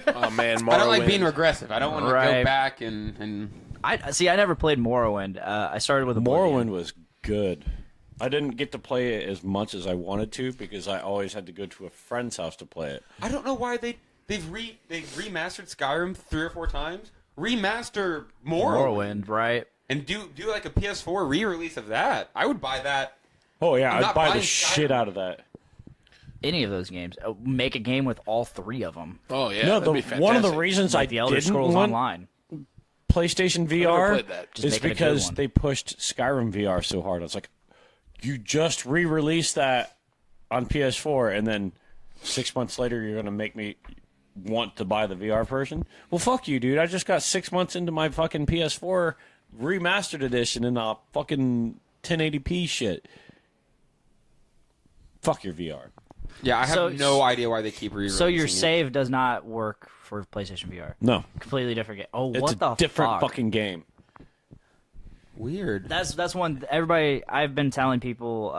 Oh man, Morrowind. I don't like being regressive. I don't want to Right. go back and. I never played Morrowind. I started with Oblivion. Morrowind was good. I didn't get to play it as much as I wanted to because I always had to go to a friend's house to play it. I don't know why they've remastered Skyrim 3 or 4 times. Remaster Morrowind right? and do like a PS4 re-release of that. I would buy that. Oh yeah, I'm I'd not buy the buying shit Skyrim. out of that. Any of those games. Make a game with all 3 of them. Oh yeah. No, that'd be one of the fantastic. reasons Like I the Elder didn't Scrolls want Online. PlayStation never VR played that. Just is make it a good because one. they pushed Skyrim VR so hard. I was like, you just re-released that on PS4, and then 6 months later you're gonna make me want to buy the VR version? Well, fuck you, dude. I just got 6 months into my fucking PS4 remastered edition in a fucking 1080p shit. Fuck your VR. Yeah, I have So- no idea why they keep re-releasing So your it. save does not work for PlayStation VR. No, Completely different game. Oh, it's what a the different fuck? fucking game. Weird. That's one. Everybody, I've been telling people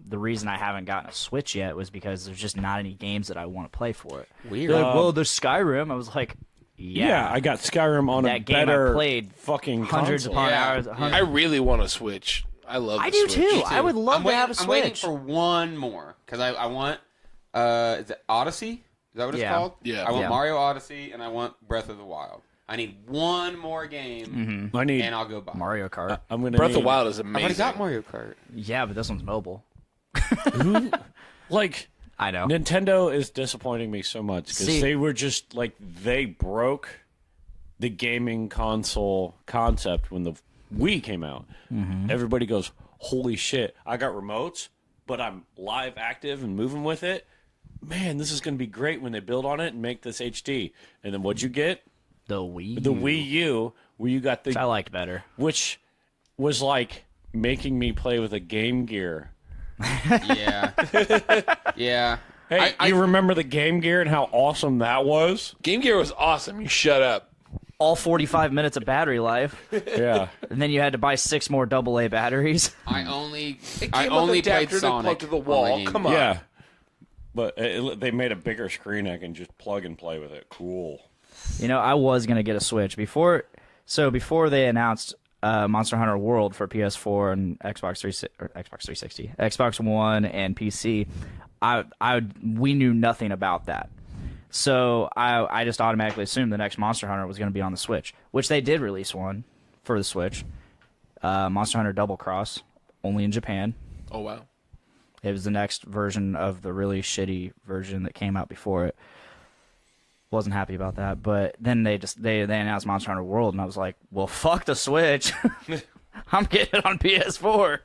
the reason I haven't gotten a Switch yet was because there's just not any games that I want to play for it. Weird. They're like, well, there's Skyrim. I was like, Yeah, I got Skyrim on a that game I better played fucking hundreds console. upon Yeah. hours. I really want to Switch. I love. I the do Switch. too. I would love I'm to waiting, have a I'm waiting Switch. for one more because I want. Is it Odyssey? Is that what it's Yeah. called? Yeah. I want Yeah. Mario Odyssey and I want Breath of the Wild. I need one more game I need. and I'll go buy. Mario Kart. I'm gonna Breath need, of the Wild is I've amazing. already got Mario Kart. Yeah, but this one's mobile. Like I know. Nintendo is disappointing me so much because See- they were just like they broke the gaming console concept when the Wii came out. Mm-hmm. Everybody goes, "Holy shit! I got remotes, but I'm live, active, and moving with it. Man, this is going to be great when they build on it and make this HD." And then what'd you get? The Wii. The Wii U, where you got Which I the liked better. which was like making me play with a Game Gear. Yeah. Yeah. Hey, you remember the Game Gear and how awesome that was? Game Gear was awesome. You shut up. All 45 minutes of battery life. Yeah. And then you had to buy 6 more AA batteries. I only It I came only with an played adapter to Sonic plug to the on wall. Game Come Gear. on. Yeah. But they made a bigger screen I can just plug and play with it. Cool. You know, I was going to get a Switch. Before they announced Monster Hunter World for PS4 and Xbox 360, Xbox One, and PC, we knew nothing about that. So I just automatically assumed the next Monster Hunter was going to be on the Switch, which they did release one for the Switch. Monster Hunter Double Cross, only in Japan. Oh, wow. It was the next version of the really shitty version that came out before it. Wasn't happy about that, but then they announced Monster Hunter World, and I was like, well, fuck the Switch. I'm getting it on PS4.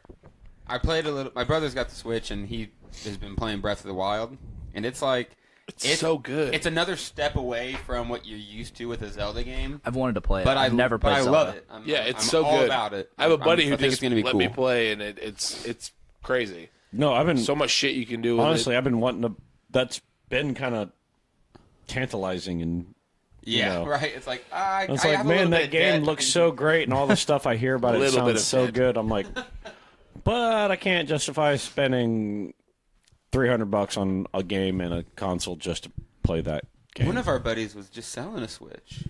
I played a little. My brother's got the Switch, and he has been playing Breath of the Wild, and it's like It's so good. It's another step away from what you're used to with a Zelda game. I've wanted to play it. But I've never played I Zelda. love it. It's I'm so all good. about it. I have a buddy who I think just it's gonna be let cool. me play, and it's crazy. No, I've been So much shit you can do with honestly, it. I've been wanting to. That's been kind of tantalizing and. Yeah, you know. right. It's like It's I like, have a man, little bit that of game debt looks in- so great, and all the stuff I hear about it Little bit sounds of so debt. good. I'm like, but I can't justify spending $300 on a game and a console just to play that game. One of our buddies was just selling a Switch.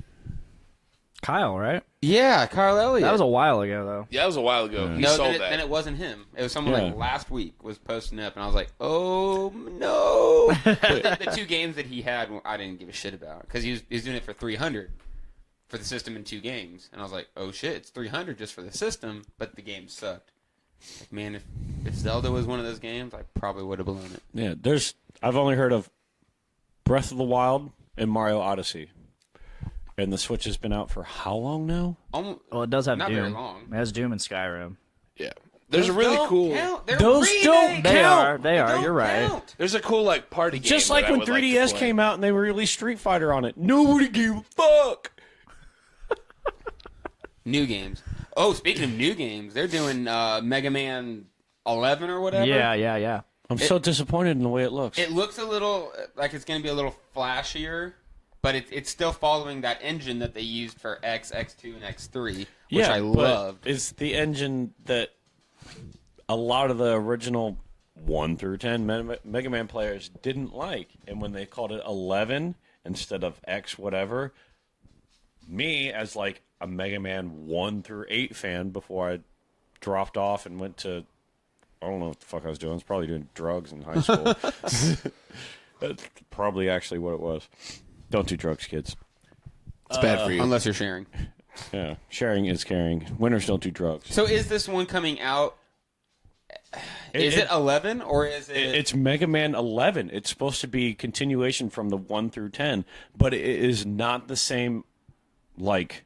Kyle, right? Yeah, Carl Elliott. That was a while ago, though. Yeah, that was a while ago. He no, sold then that. it wasn't him. It was someone Yeah. like last week was posting up, and I was like, "Oh no!" But the two games that he had, I didn't give a shit about because he was doing it for $300 for the system in 2 games, and I was like, "Oh shit, it's $300 just for the system," but the game sucked. Like, man, if Zelda was one of those games, I probably would have blown it. Yeah, I've only heard of Breath of the Wild and Mario Odyssey. And the Switch has been out for how long now? Well, it does have Not Doom. very long. It has Doom and Skyrim. Yeah. There's a really Don't cool. count. They're Those don't remakes. They count. are. They are. Don't You're right. count. There's a cool like party game. Just that like I when would like to 3DS play. came out and they released Street Fighter on it. Nobody gave a fuck. New games. Oh, speaking of new games, they're doing Mega Man 11 or whatever. Yeah. I'm so disappointed in the way it looks. It looks a little like it's going to be a little flashier, but it's still following that engine that they used for X, X2, and X3, which I but loved. It's the engine that a lot of the original 1 through 10 Mega Man players didn't like. And when they called it 11 instead of X whatever, me as like a Mega Man 1 through 8 fan before I dropped off and went to, I don't know what the fuck I was doing. I was probably doing drugs in high school. That's probably actually what it was. Don't do drugs, kids. It's bad for you. Unless you're sharing. Yeah, sharing is caring. Winners don't do drugs. So is this one coming out? Is it 11 or is it? It's Mega Man 11. It's supposed to be continuation from the 1 through 10, but it is not the same. Like,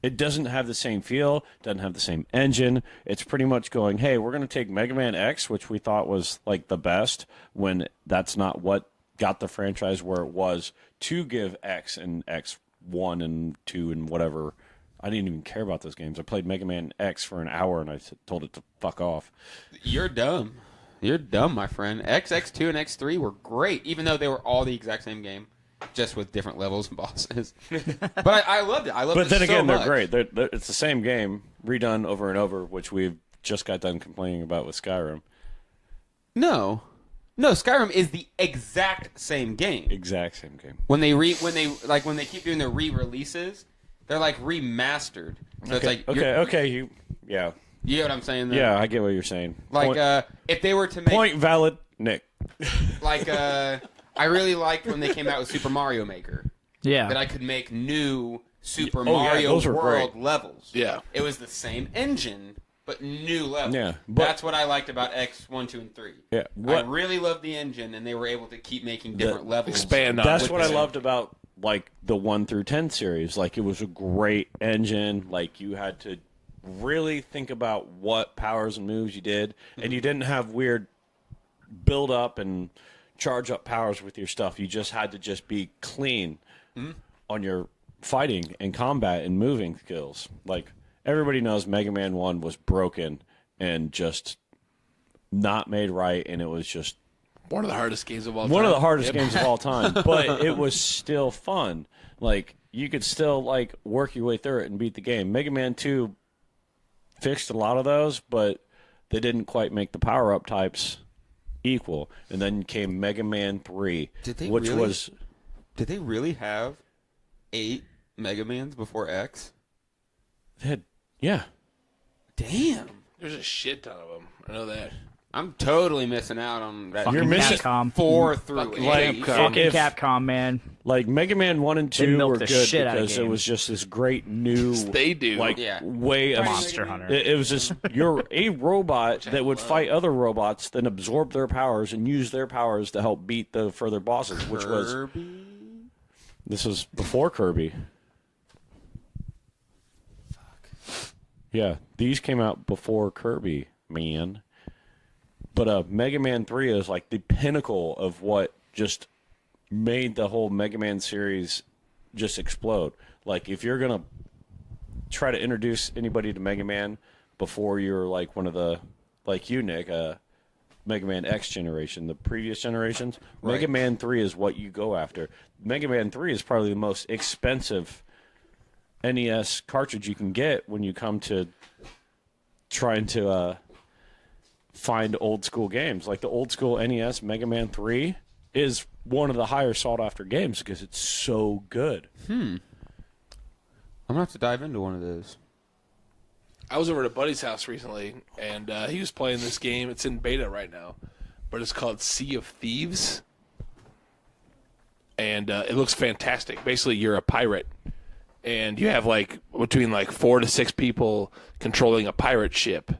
it doesn't have the same feel. Doesn't have the same engine. It's pretty much going, hey, we're going to take Mega Man X, which we thought was like the best, when that's not what got the franchise where it was, to give X and X1 and 2 and whatever. I didn't even care about those games. I played Mega Man X for an hour and I told it to fuck off. You're dumb. You're dumb, my friend. X, X2, and X3 were great, even though they were all the exact same game, just with different levels and bosses. But I loved it. I loved it. But then so again, much. they're great. It's the same game, redone over and over, which we've just got done complaining about with Skyrim. No, Skyrim is the exact same game. Exact same game. When they keep doing their re-releases, they're like remastered. So it's like Okay. you get what I'm saying? There? Yeah, I get what you're saying. Like if they were to make Point valid, Nick. like I really liked when they came out with Super Mario Maker. Yeah. That I could make new Super Oh, yeah, Mario those were World great. levels. Yeah. It was the same engine, but new level. Yeah, but- That's what I liked about X 1, 2, and 3. Yeah, I really loved the engine, and they were able to keep making different levels. Expand on That's it. what I loved about like the 1 through 10 series. Like, it was a great engine. Like, you had to really think about what powers and moves you did, and you didn't have weird build up and charge up powers with your stuff. You just had to just be clean on your fighting and combat and moving skills. Like, everybody knows Mega Man 1 was broken and just not made right, and it was just One of the hardest games of all time. one of the hardest games of all time. But it was still fun. Like, you could still, like, work your way through it and beat the game. Mega Man 2 fixed a lot of those, but they didn't quite make the power-up types equal. And then came Mega Man 3, which was... Did they really have 8 Mega Mans before X? They had, yeah. Damn. There's a shit ton of them. I know that. I'm totally missing out on that. Fucking You're missing- Capcom. 4 through Fucking 8. Fucking If- Capcom, man. Like, Mega Man 1 and They 2 milk were the good shit out of because it games. was just this great new... They do. Like, Yeah. way of... Monster Hunter. It was just, you're a robot that would fight other robots, then absorb their powers and use their powers to help beat the further bosses, which was... Kirby? This was before Kirby. Yeah, these came out before Kirby, man. But Mega Man 3 is like the pinnacle of what just made the whole Mega Man series just explode. Like, if you're going to try to introduce anybody to Mega Man before you're like one of the, like you, Nick, Mega Man X generation, the previous generations, Right. Mega Man 3 is what you go after. Mega Man 3 is probably the most expensive NES cartridge you can get when you come to trying to find old school games. Like, the old school NES Mega Man 3 is one of the higher sought after games because it's so good. I'm going to have to dive into one of those. I was over at a buddy's house recently, and he was playing this game. It's in beta right now, but it's called Sea of Thieves, and it looks fantastic. Basically, you're a pirate, and you have like between like 4 to 6 people controlling a pirate ship,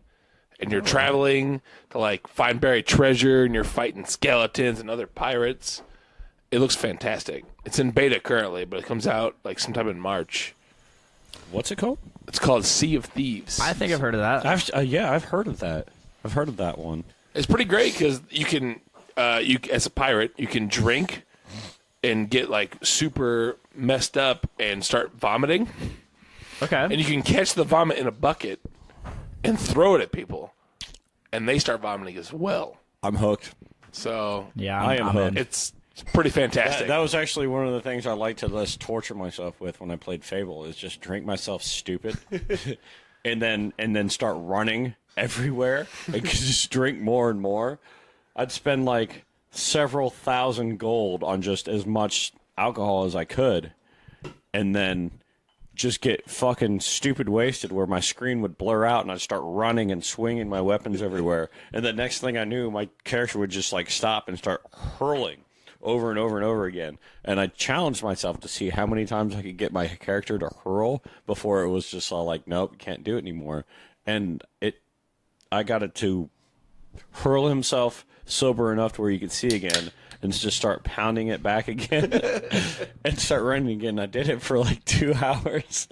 and you're traveling to like find buried treasure, and you're fighting skeletons and other pirates. It looks fantastic. It's in beta currently, but it comes out like sometime in March. What's it called? It's called Sea of Thieves. I think I've heard of that. I've heard of that. I've heard of that one. It's pretty great because you can, as a pirate, you can drink and get like super messed up and start vomiting, Okay. and you can catch the vomit in a bucket and throw it at people, and they start vomiting as well. I'm hooked. So Yeah, I am I'm in. hooked. it's pretty fantastic. That was actually one of the things I like to just torture myself with when I played Fable, is just drink myself stupid and then start running everywhere and just drink more and more. I'd spend like several thousand gold on just as much alcohol as I could, and then just get fucking stupid wasted where my screen would blur out and I'd start running and swinging my weapons everywhere. And the next thing I knew, my character would just like stop and start hurling over and over and over again. And I challenged myself to see how many times I could get my character to hurl before it was just all like, nope, you can't do it anymore. And I got it to hurl himself sober enough to where you could see again and just start pounding it back again and start running again. I did it for like 2 hours.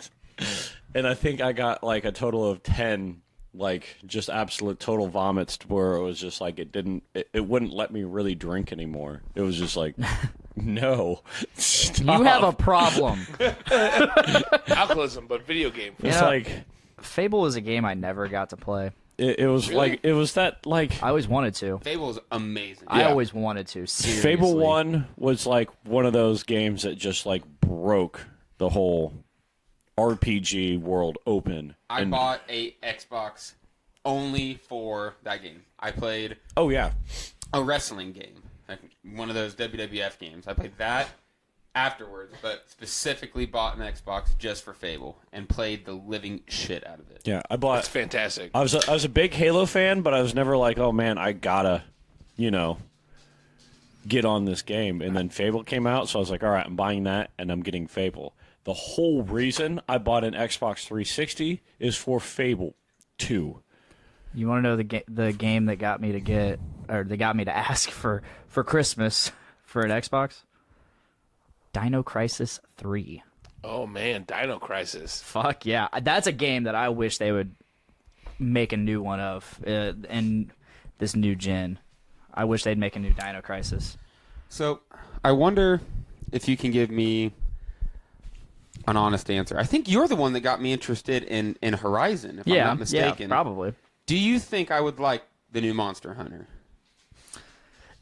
And I think I got like a total of 10 like just absolute total vomits to where it was just like it wouldn't let me really drink anymore. It was just like, no, stop. You have a problem. Alcoholism, but video game. It's Yeah. like Fable was a game I never got to play. it was Really? like it was that like I always wanted to. Fable is amazing. I always wanted to. Seriously. Fable 1 was like one of those games that just like broke the whole RPG world open. I And- bought a Xbox only for that game. I played Oh yeah. a wrestling game, like one of those WWF games. I played that afterwards, but specifically bought an Xbox just for Fable and played the living shit out of it. Yeah, I bought It's fantastic. I was a big Halo fan, but I was never like, oh man, I gotta, get on this game. And then Fable came out, so I was like, all right, I'm buying that, and I'm getting Fable. The whole reason I bought an Xbox 360 is for Fable 2. You want to know the game that got me to ask for Christmas for an Xbox? Dino Crisis 3. Oh man, Dino Crisis. Fuck yeah. That's a game that I wish they would make a new one of in this new gen. I wish they'd make a new Dino Crisis. So, I wonder if you can give me an honest answer. I think you're the one that got me interested in Horizon, if I'm not mistaken. Yeah, probably. Do you think I would like the new Monster Hunter?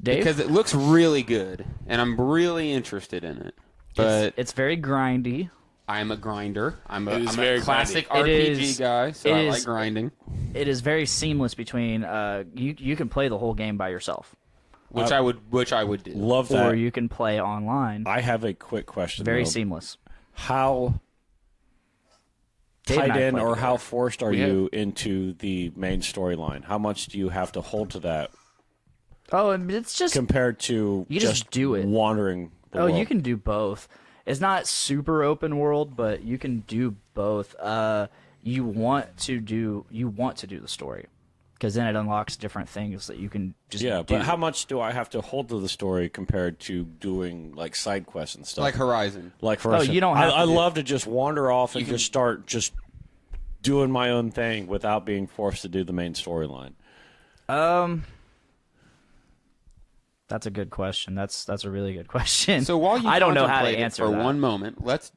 Dave? Because it looks really good, and I'm really interested in it. But it's very grindy. I'm a grinder. I'm a very classic grindy. RPG guy, so I like grinding. It is very seamless between you can play the whole game by yourself. Which I would do. Love that. Or you can play online. I have a quick question. Very though. seamless. How Dave and tied I in played or together. how forced are you into the main storyline? How much do you have to hold to that Oh, it's just compared to You just do it. wandering the Oh, world? you can do both. It's not super open world, but you can do both. You want to do the story because then it unlocks different things that you can just Yeah, do. but how much do I have to hold to the story compared to doing like side quests and stuff? Like Horizon. Like for you don't have I to. love to just wander off and just start just doing my own thing without being forced to do the main storyline. That's a good question. That's a really good question. So while you I don't know how to contemplate it answer for that. one moment, let's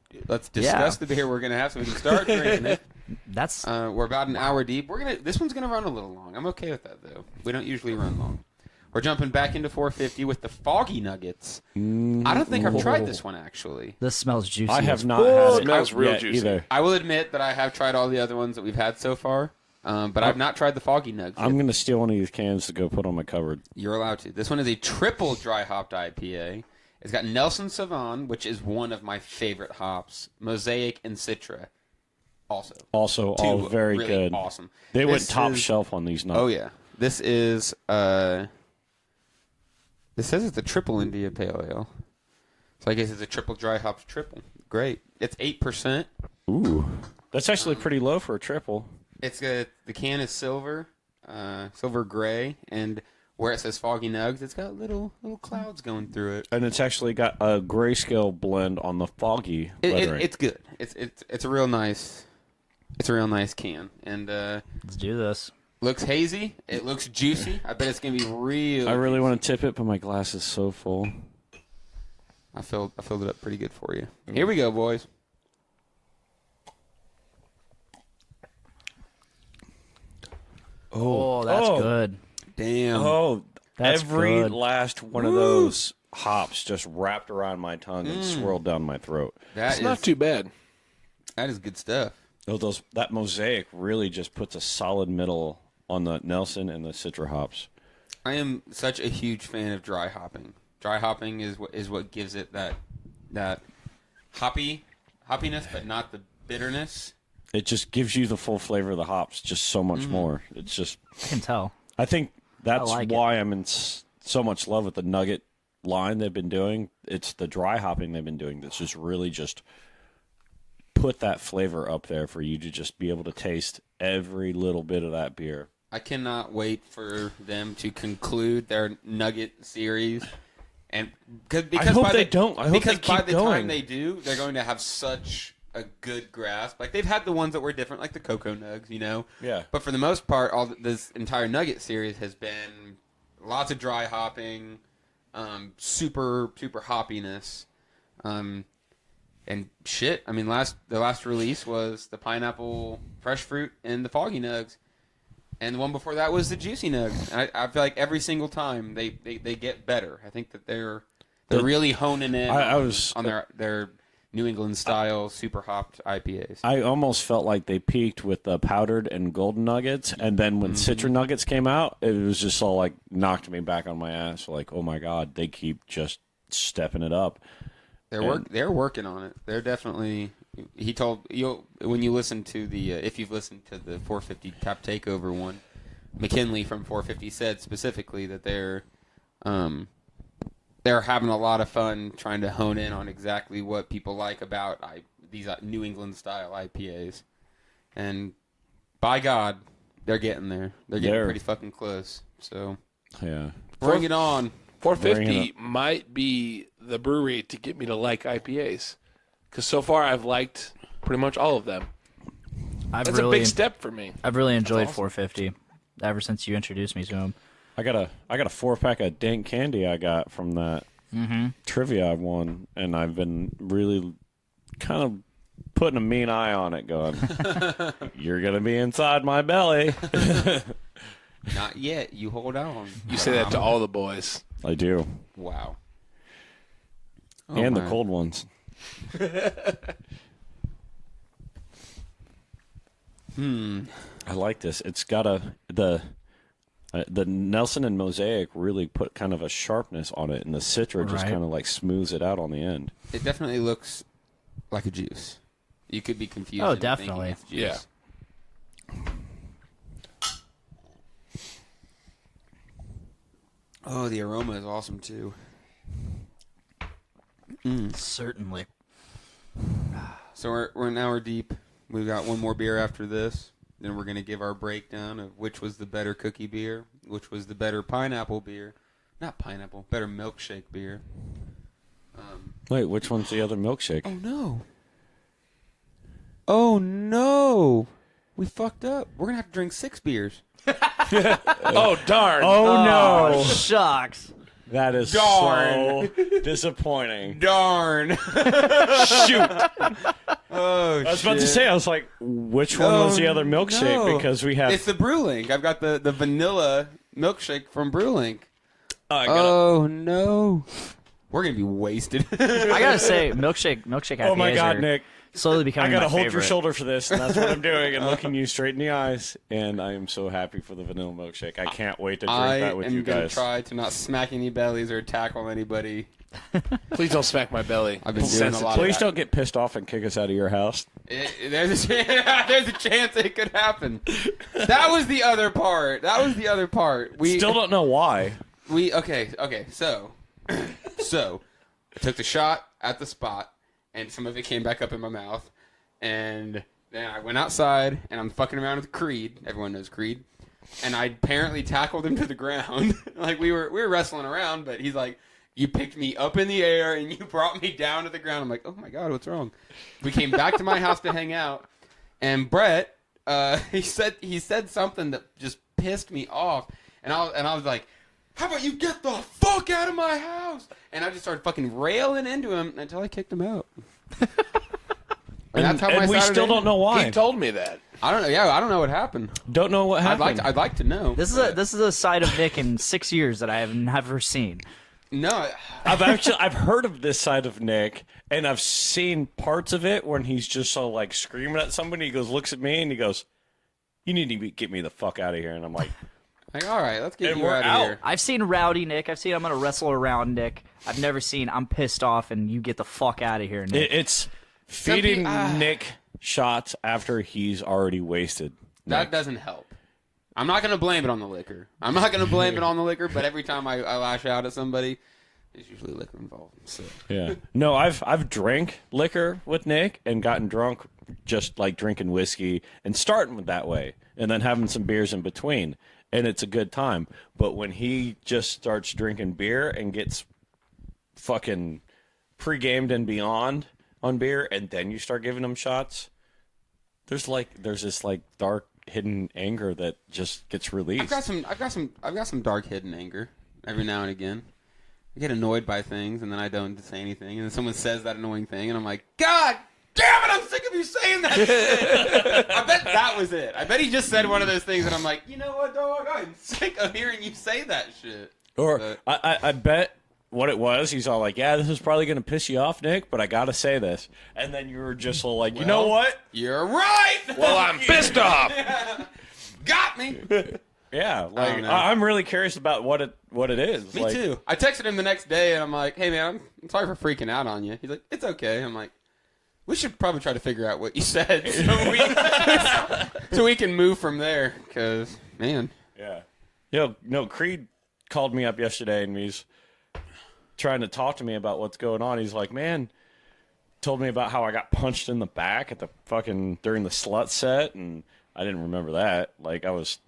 discuss the beer we're gonna have so we can start drinking it. That's We're about an hour deep. This one's gonna run a little long. I'm okay with that though. We don't usually run long. We're jumping back into 450 with the Foggy Nuggets. I don't think I've tried this one actually. this smells juicy. I as have not It had it smells real yet juicy. either. I will admit that I have tried all the other ones that we've had so far, but I've not tried the Foggy Nugs. I'm yet. going to steal one of these cans to go put on my cupboard. You're allowed to. This one is a triple dry hopped IPA. It's got Nelson Sauvin, which is one of my favorite hops, Mosaic, and Citra. Also, Also, all very really good. awesome. They went This top is- shelf on these nuts. Oh yeah, this is. This says it's a triple India Pale Ale, so I guess it's a triple dry hopped triple. Great. It's 8%. Ooh. That's actually pretty low for a triple. It's the can is silver, silver gray, and where it says Foggy Nugs, it's got little clouds going through it. And it's actually got a grayscale blend on the foggy lettering. It's good. It's a real nice. It's a real nice can, and Let's do this. looks hazy. It looks juicy. I bet it's gonna be real. I really want to tip it, but my glass is so full. I filled it up pretty good for you. Here we go, boys. Oh, that's Oh. good. Damn. Oh, That's every good. last one of those hops just wrapped around my tongue and swirled down my throat. It's not too bad. That is good stuff. Oh, that mosaic really just puts a solid middle on the Nelson and the Citra hops. I am such a huge fan of dry hopping. Dry hopping is what gives it that hoppiness, but not the bitterness. It just gives you the full flavor of the hops, just so much more. It's just, I can tell. I think that's like it. why I'm in so much love with the nugget line they've been doing. It's the dry hopping they've been doing that's just really just put that flavor up there for you to just be able to taste every little bit of that beer. I cannot wait for them to conclude their nugget series, and because I hope by they the, don't. I hope because they by keep the going. time they do, they're going to have such a good grasp. Like they've had the ones that were different, like the Cocoa Nugs, you know. Yeah. But for the most part, this entire nugget series has been lots of dry hopping, super hoppiness, and shit. I mean, the last release was the pineapple fresh fruit and the Foggy Nugs. And the one before that was the Juicy Nugs. And I feel like every single time they get better. I think that they're really honing in on their New England style super hopped IPAs. I almost felt like they peaked with the powdered and golden nuggets, and then when Citra nuggets came out, it was just all like knocked me back on my ass. Like, oh my god, they keep just stepping it up. They're working on it. They're definitely. He told you when you listen to the if you've listened to the 450 Tap Takeover one, McKinley from 450 said specifically that they're having a lot of fun trying to hone in on exactly what people like about these New England style IPAs, and by God, they're getting there. They're getting pretty fucking close. So Yeah. bring it on. 450 might be the brewery to get me to like IPAs. Because so far I've liked pretty much all of them. That's a big step for me. I've really enjoyed 450 ever since you introduced me to him. I got a 4-pack of dank candy I got from that trivia I won, and I've been really kind of putting a mean eye on it, going, "You're gonna be inside my belly." Not yet. You hold on. You say that to all the boys. I do. Wow. And the cold ones. I like this. It's got the Nelson and Mosaic really put kind of a sharpness on it, and the Citra just kind of like smooths it out on the end. It definitely looks like a juice. You could be confused. Oh, definitely. It's juice. Yeah. Oh, the aroma is awesome too. Certainly. So we're deep. We've got one more beer after this. Then we're gonna give our breakdown of which was the better cookie beer, which was the better pineapple beer, not pineapple, better milkshake beer. Wait, which one's the other milkshake? Oh no! Oh no! We fucked up. We're gonna have to drink 6 beers. Oh, darn. Oh no! Shucks. That is Darn. so disappointing. Darn! Shoot! Oh, I was about to say, I was like, which one was the other milkshake? No. Because we have. It's the Brew Link. I've got the vanilla milkshake from Brew Link. Oh no! We're gonna be wasted. I gotta say, milkshake IPAs oh my God, are Nick! slowly becoming I gotta my hold favorite. your shoulder for this, and that's what I'm doing, and looking you straight in the eyes. And I am so happy for the vanilla milkshake. I can't wait to drink that with you am gonna guys. try to not smack any bellies or tackle anybody. Please don't smack my belly. I've been doing a lot of Please that. don't get pissed off and kick us out of your house. There's a chance it could happen. That was the other part. We Still don't know why. Okay. So took the shot at the spot, and some of it came back up in my mouth, and then I went outside, and I'm fucking around with Creed. Everyone knows Creed, and I apparently tackled him to the ground. Like we were wrestling around, but he's like, "You picked me up in the air and you brought me down to the ground." I'm like, "Oh my God, what's wrong?" We came back to my house to hang out, and Brett, he said something that just pissed me off, and I was like, "How about you get the fuck out of my house?" And I just started fucking railing into him until I kicked him out. And that's how my we Saturday still don't know why. He told me that. I don't know. Yeah, I don't know what happened. Don't know what happened. I'd like to know. This is a side of Nick in 6 years that I have never seen. No. I've heard of this side of Nick, and I've seen parts of it when he's just so like screaming at somebody. He goes, looks at me, and he goes, "You need to get me the fuck out of here." And I'm like, All right, let's get And you we're out of out. here. I've seen rowdy Nick. I've seen I'm gonna wrestle around Nick. I've never seen I'm pissed off and you get the fuck out of here, Nick. it's feeding Nick shots after he's already wasted. That doesn't help. I'm not going to blame it on the liquor. But every time I lash out at somebody, there's usually liquor involved. So. Yeah. No, I've drank liquor with Nick and gotten drunk just like drinking whiskey and starting with that way and then having some beers in between. And it's a good time. But when he just starts drinking beer and gets fucking pre-gamed and beyond on beer and then you start giving him shots, there's this like dark hidden anger that just gets released. I've got some dark hidden anger every now and again. I get annoyed by things and then I don't say anything and then someone says that annoying thing and I'm like, God damn it, I'm sick of you saying that shit. I bet that was it. I bet he just said one of those things and I'm like, you know what, dog? I'm sick of hearing you say that shit. Or I bet what it was, he's all like, yeah, this is probably going to piss you off, Nick, but I got to say this. And then you were just all like, you know what? You're right. Well, I'm pissed off. Got me. Yeah, like know. I'm really curious about what it is. Me too. I texted him the next day and I'm like, hey man, I'm sorry for freaking out on you. He's like, it's okay. I'm like, we should probably try to figure out what you said so we can move from there. Because, man. Yeah. No, Creed called me up yesterday and he's trying to talk to me about what's going on. He's like, man, told me about how I got punched in the back at the fucking during the slut set and I didn't remember that. Like, I was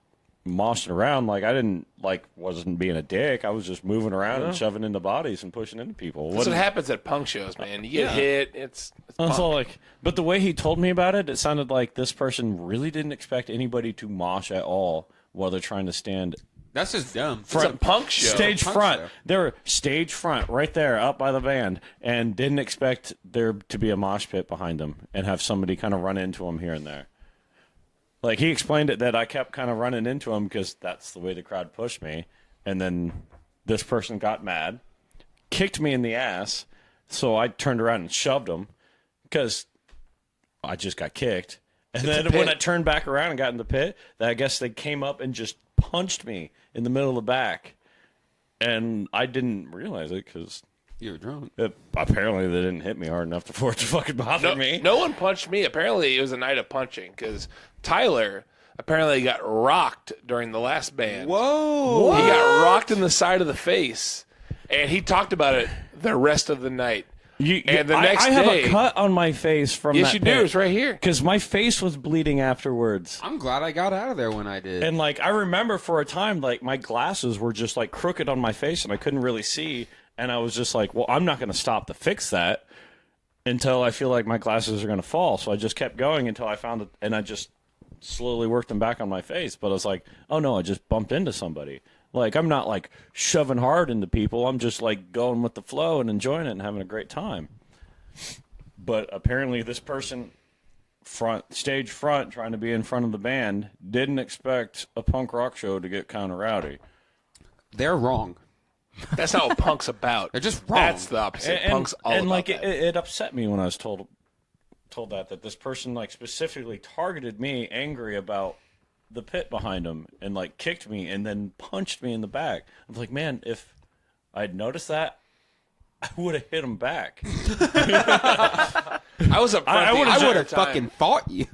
moshing around. Like, I didn't, wasn't being a dick. I was just moving around and shoving into bodies and pushing into people. That's what happens at punk shows, man. You get hit. It's punk. So, but the way he told me about it, it sounded like this person really didn't expect anybody to mosh at all while they're trying to stand. That's just dumb. It's a punk show. Stage Punk front. show. They were stage front right there up by the band and didn't expect there to be a mosh pit behind them and have somebody kind of run into them here and there. Like, he explained it that I kept kind of running into him because that's the way the crowd pushed me. And then this person got mad, kicked me in the ass, so I turned around and shoved him because I just got kicked. And then when I turned back around and got in the pit, I guess they came up and just punched me in the middle of the back. And I didn't realize it because You were drunk. apparently they didn't hit me hard enough for it to fucking bother me. No one punched me. Apparently, it was a night of punching because Tyler apparently got rocked during the last band. Whoa! He got rocked in the side of the face, and he talked about it the rest of the night. And the next I have day, a cut on my face from yes, that you do. It's right here. because my face was bleeding afterwards. I'm glad I got out of there when I did. And I remember for a time, my glasses were just crooked on my face and I couldn't really see. And I was just like, well, I'm not going to stop to fix that until I feel like my glasses are going to fall. So I just kept going until I found it. And I just slowly worked them back on my face. But I was like, oh no, I just bumped into somebody. I'm not shoving hard into people. I'm just going with the flow and enjoying it and having a great time. But apparently this person stage front, trying to be in front of the band, didn't expect a punk rock show to get kind of rowdy. They're wrong. That's not what punk's about. They're just wrong. That's the opposite. Punk's all about that. It upset me when I was told that this person specifically targeted me, angry about the pit behind him, and kicked me and then punched me in the back. I was like, man, if I'd noticed that, I would have hit him back. I was up front. I would have time. fucking fought you.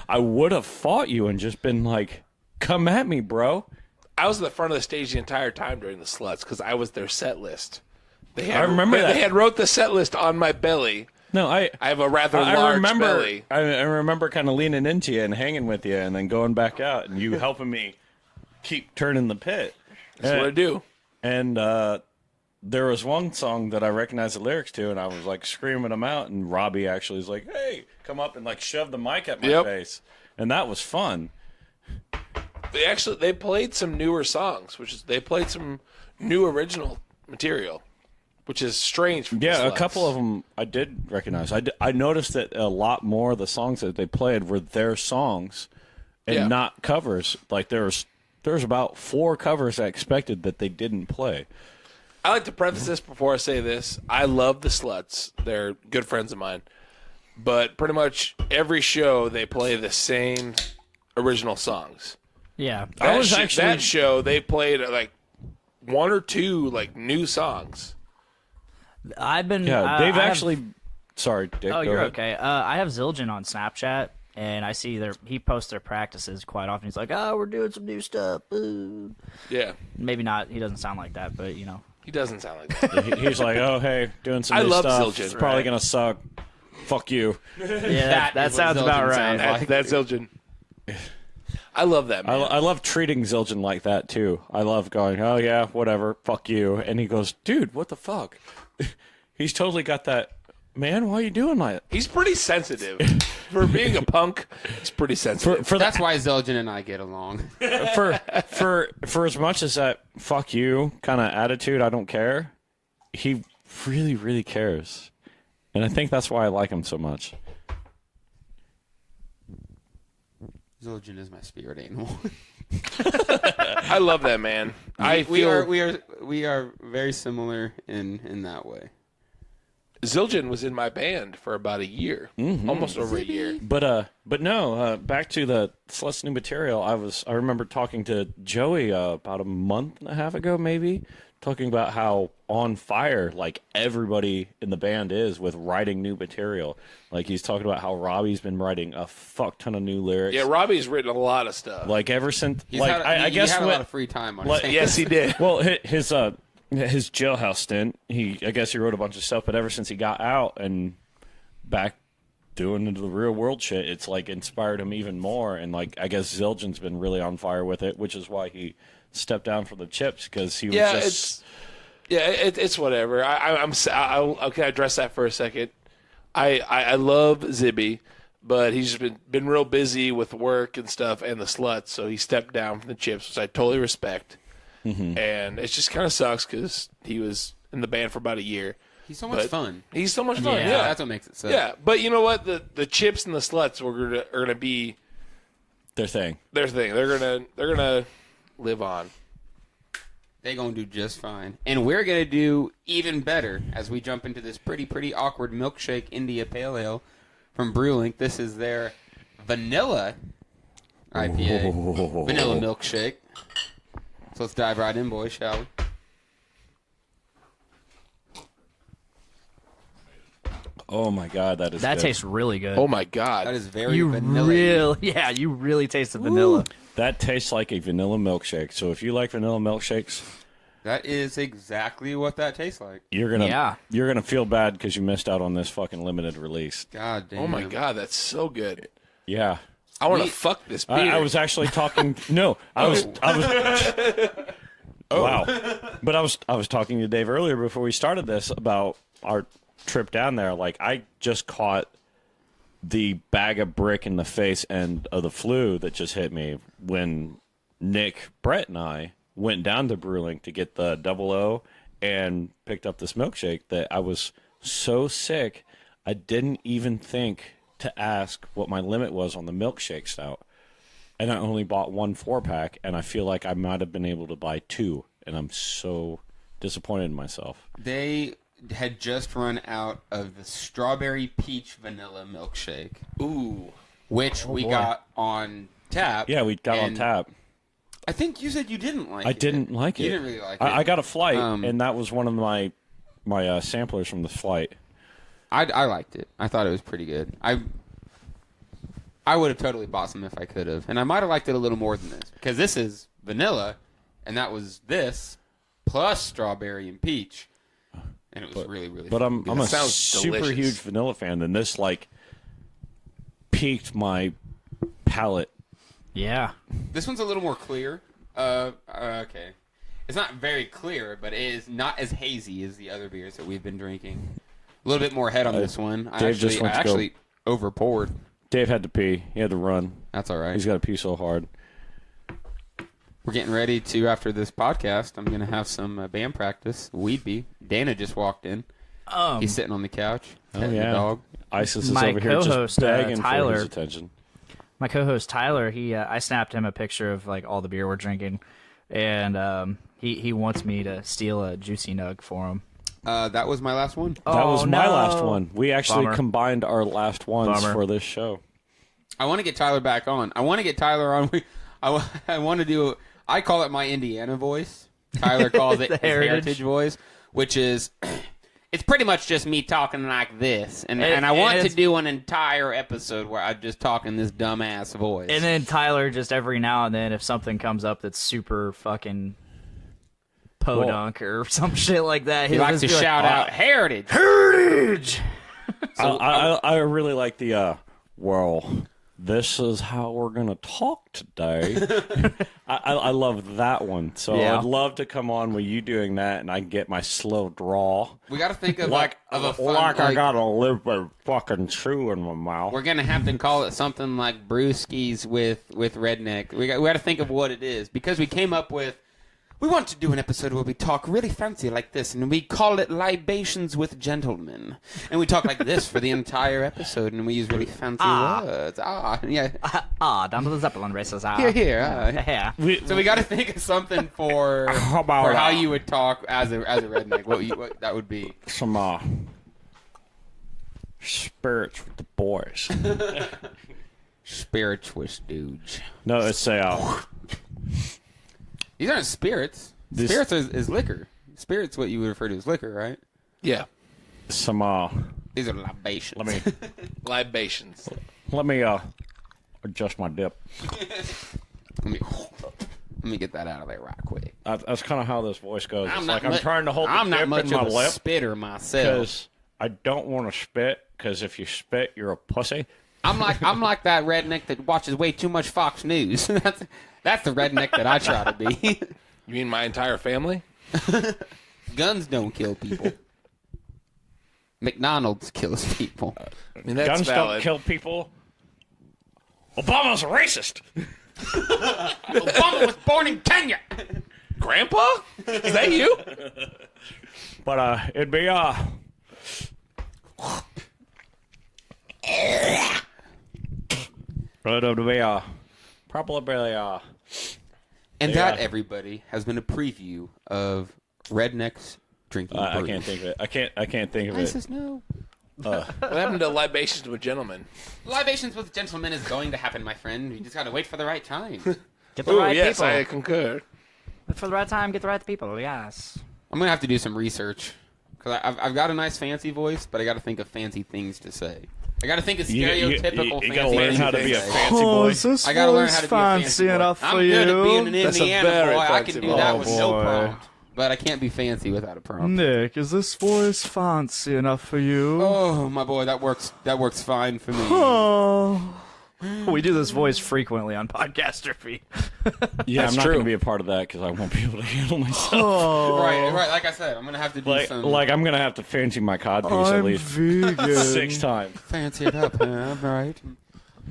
I would have fought you and just been like, come at me, bro. I was at the front of the stage the entire time during the Sluts because I was their set list. I remember that. They had wrote the set list on my belly. No, I have a rather large belly. I remember kind of leaning into you and hanging with you and then going back out and you helping me keep turning the pit. That's what I do. And there was one song that I recognized the lyrics to, and I was screaming them out, and Robbie actually was like, hey, come up and shoved the mic at my face. And that was fun. They played some newer songs, they played some new original material, which is strange. From a couple of them I did recognize. I noticed that a lot more of the songs that they played were their songs and not covers. There's about 4 covers I expected that they didn't play. I like to preface this before I say this. I love the Sluts. They're good friends of mine. But pretty much every show they play the same original songs. Yeah. That show they played 1 or 2 new songs. I've been. They've actually. Sorry, Dick. Oh, go you're ahead. okay. I have Zildjian on Snapchat, and I see he posts their practices quite often. He's like, "Oh, we're doing some new stuff." Ooh. Yeah. Maybe not. He doesn't sound like that, but He doesn't sound like that. He's like, oh, hey, doing some new love stuff. Zildjian. It's probably going to suck. Fuck you. Yeah, that sounds about right. That's Zildjian. I love that, man. I love treating Zildjian like that, too. I love going, oh, yeah, whatever, fuck you. And he goes, dude, what the fuck? He's totally got that, man, why are you doing that? He's pretty sensitive. For being a punk, he's pretty sensitive. That's why Zildjian and I get along. For as much as that fuck you kind of attitude, I don't care, he really, really cares. And I think that's why I like him so much. Zildjian is my spirit animal. I love that man. We are very similar in that way. Zildjian was in my band for about a year, almost over a year. But no, back to the Sluts new material. I remember talking to Joey about a month and a half ago, maybe, talking about how on fire everybody in the band is with writing new material. He's talking about how Robbie's been writing a fuck ton of new lyrics. Yeah, Robbie's written a lot of stuff. Ever since He had a lot of free time on his hands. Yes, he did. Well, his jailhouse stint, I guess he wrote a bunch of stuff, but ever since he got out and back doing the real world shit, it's like inspired him even more. And like, I guess Zildjian's been really on fire with it, which is why he stepped down from the chips, because he was just. It's whatever. I'll address that for a second. I love Zibby, but he's just been real busy with work and stuff and the sluts, so he stepped down from the chips, which I totally respect. Mm-hmm. And it just kind of sucks because he was in the band for about a year. He's so much fun. He's so much fun. Yeah. Yeah, That's what makes it so. Yeah, but you know what? The chips and the sluts are gonna be their thing. They're gonna live on. They're going to do just fine. And we're going to do even better as we jump into this pretty awkward milkshake India Pale Ale from Brew Link. This is their vanilla IPA. Vanilla milkshake. So let's dive right in, boys, shall we? Oh my God, that That good. tastes really good. Oh my God, That is very you vanilla. you really taste the vanilla. That tastes like a vanilla milkshake. So if you like vanilla milkshakes, That is exactly what that tastes like. you're gonna feel bad because you missed out on this fucking limited release. God damn. oh my God, that's so good. Yeah. I want to fuck this beer. I was actually talking. No, I was. Wow. But I was talking to Dave earlier before we started this about our trip down there. Like, I just caught the bag of brick in the face end of the flu that just hit me when Nick, Brett, and I went down to Brew Link to get the 00 and picked up this milkshake that I was so sick I didn't even think to ask what my limit was on the milkshake stout. And I only bought 1 4-pack, and I feel like I might have been able to buy 2, and I'm so disappointed in myself. They had just run out of the strawberry peach vanilla milkshake. Ooh. Which we got on tap. Yeah, we got on tap. I think you said you didn't like it. I didn't like it. You didn't really like it. I got a flight, and that was one of my samplers from the flight. I liked it. I thought it was pretty good. I would have totally bought some if I could have. And I might have liked it a little more than this. Because this is vanilla, and that was this, plus strawberry and peach. And it was really But I'm a sounds super delicious. huge vanilla fan, and this, like, piqued my palate. Yeah. This one's a little more clear. Okay. It's not very clear, but it is not as hazy as the other beers that we've been drinking. A little bit more head on this one. I Dave just went to go- actually over-poured. Dave had to pee. He had to run. That's all right. He's got to pee so hard. We're getting ready to, after this podcast, I'm going to have some band practice. We'd be. Dana just walked in. He's sitting on the couch. petting the dog. Isis is My over here co-host, just begging for Tyler. his attention. My co-host Tyler, I snapped him a picture of like all the beer we're drinking, and he wants me to steal a juicy nug for him. That was my last one. That was my no. last one. We actually Bummer. combined our last ones Bummer. for this show. I want to get Tyler back on. I want to get Tyler on. I want to do. I call it my Indiana voice. Tyler calls it The his heritage. heritage voice, which is. It's pretty much just me talking like this, and I want to do an entire episode where I'm just talking this dumbass voice. And then Tyler, just every now and then, if something comes up that's super fucking podunk or some shit like that, he he'll likes to just be shout like, out heritage. Heritage! I really like the, well, this is how we're going to talk today. I love that one. So Yeah. I'd love to come on with you doing that, and I get my slow draw. We got to think of Like, of a fun, like I got a liver fucking chew in my mouth. We're gonna have to call it something like brewskis with redneck. We got to think of what it is because we came up with. We want to do an episode where we talk really fancy like this, and we call it Libations with Gentlemen. And we talk like this for the entire episode, and we use really fancy words. Yeah. down to the Zeppelin races. Here. Yeah. So we got to think of something for how you would talk as a redneck. What that would be. Some spirits with the boys. Spirituous dudes. No, it's a... These aren't spirits. Spirits is liquor. Spirits what you would refer to as liquor, right? Yeah. some These are libations. Libations. let me adjust my dip. Let me get that out of there right quick. That's kind of how this voice goes. It's like I'm mu- trying to hold I'm the not dip much in my of a lip spitter myself. because I don't want to spit because if you spit, you're a pussy. I'm like that redneck that watches way too much Fox News. That's the redneck that I try to be. You mean my entire family? Guns don't kill people. McDonald's kills people. I mean, that's Guns valid. don't kill people. Obama's a racist. Obama was born in Kenya. Grandpa? Is that you? But it'd be probably And Yeah. that, everybody, has been a preview of rednecks drinking brew. I can't think of it. I can't think of I it. says no. What happened to libations with gentlemen? Libations with gentlemen is going to happen, my friend. You just gotta wait for the right time. Get the Oh, right yes, people. I concur. For the right time, get the right people. Yes. I'm gonna have to do some research. Because I've got a nice fancy voice, but I gotta think of fancy things to say. I gotta think of stereotypical you fancy gotta learn things how to to be a say. fancy boy. this I gotta learn how to be a fancy boy. enough I'm good at being an That's a Indiana very boy. I fancy can do boy. that Oh, with no boy. prompt. But I can't be fancy without a prompt. Nick, is this voice fancy enough for you? Oh, my boy, that works fine for me. Oh. We do this voice frequently on Podcastrophy. Yeah, That's I'm not true. going to be a part of that because I won't be able to handle myself. Oh. Right, like I said, I'm gonna have to do some Like I'm going to have to fancy my codpiece at I'm least vegan. 6 times. fancy it up, huh? Right.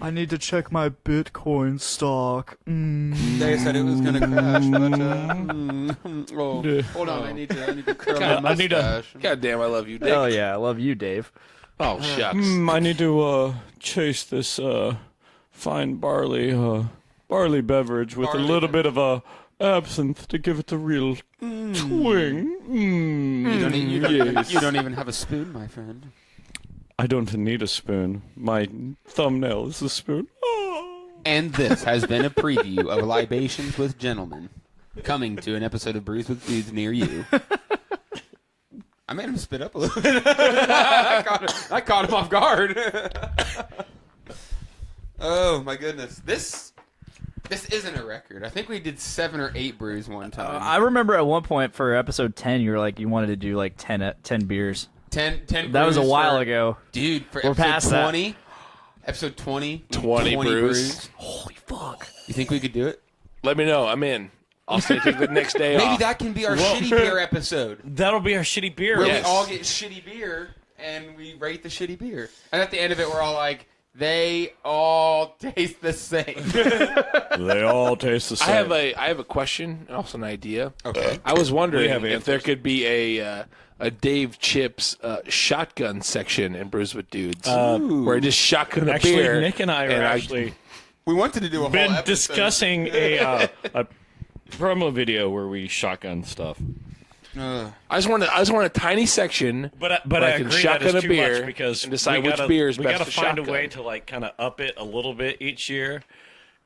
I need to check my Bitcoin stock. They said it was gonna crash, but oh, hold on, I need to curl my I need to- mustache. God damn, I love you, Dick. Hell yeah, I love you, Dave. Oh, shucks. I need to chase this fine barley beverage with Barley a little bit of absinthe to give it a real twing. You don't even have a spoon, my friend. I don't need a spoon. My thumbnail is a spoon. And this has been a preview of Libations with Gentlemen, coming to an episode of Brews with Dudes near you. I made him spit up a little bit. I caught him off guard. Oh my goodness, this isn't a record. I think we did 7 or 8 brews one time. I remember at one point for episode 10, you were like, you wanted to do like 10 beers. 10 That was a brews while for- ago. Dude, for We're episode past that. 20, episode 20, 20 brews. Holy fuck. You think we could do it? Let me know. I'm in. I'll say take the next day Maybe off. that can be our shitty beer episode. That'll be our shitty beer. Where Yes. we all get shitty beer and we rate the shitty beer. And at the end of it, we're all like, they all taste the same. They all taste the I same. have a question and also an idea. Okay. I was wondering We have if there answers. could be a Dave Chips shotgun section in Brews with Dudes, where I just shotgun a Actually, beer. Nick and I are actually We wanted to do a whole been episode. discussing a promo video where we shotgun stuff. Ugh. I just want a tiny section, But where I can agree shotgun that is a too beer much because and decide we which gotta, beer is we best gotta to find shotgun. a way to like kind of up it a little bit each year.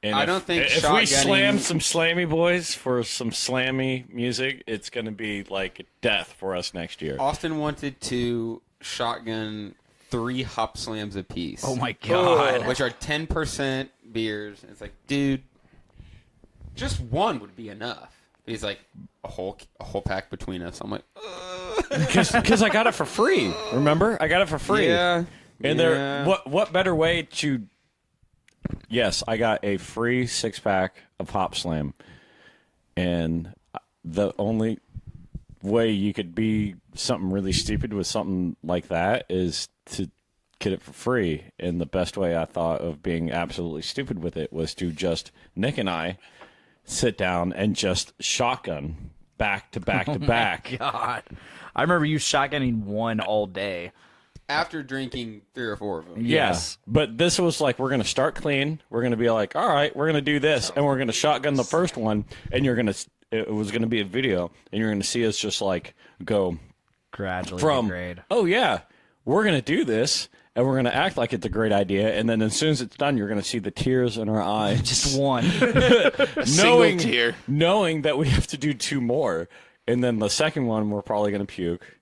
And I don't think if we shotgunning- slam some slammy boys for some slammy music, it's going to be like death for us next year. Austin wanted to shotgun 3 hop slams apiece. Oh my god. Which are 10% beers. It's like, dude, just one would be enough. He's like, a whole pack between us. I'm like, Because I got it for free. Remember, I got it for free. yeah. And yeah. there, what better way to? Yes, I got a free 6-pack of Hop Slam, and the only way you could be something really stupid with something like that is to get it for free. And the best way I thought of being absolutely stupid with it was to just Nick and I sit down and just shotgun back to back to back. God. I remember you shotgunning one all day. After drinking 3 or 4 of them. Yes. But this was like, we're going to start clean. We're going to be like, all right, we're going to do this. And we're going to shotgun the first one. And it was going to be a video. And you're going to see us just like go Gradually from, degrade. oh yeah, we're going to do this. And we're going to act like it's a great idea. And then as soon as it's done, you're going to see the tears in our eyes. Just one. Single tear. Knowing that we have to do 2 more. And then the second one, we're probably going to puke.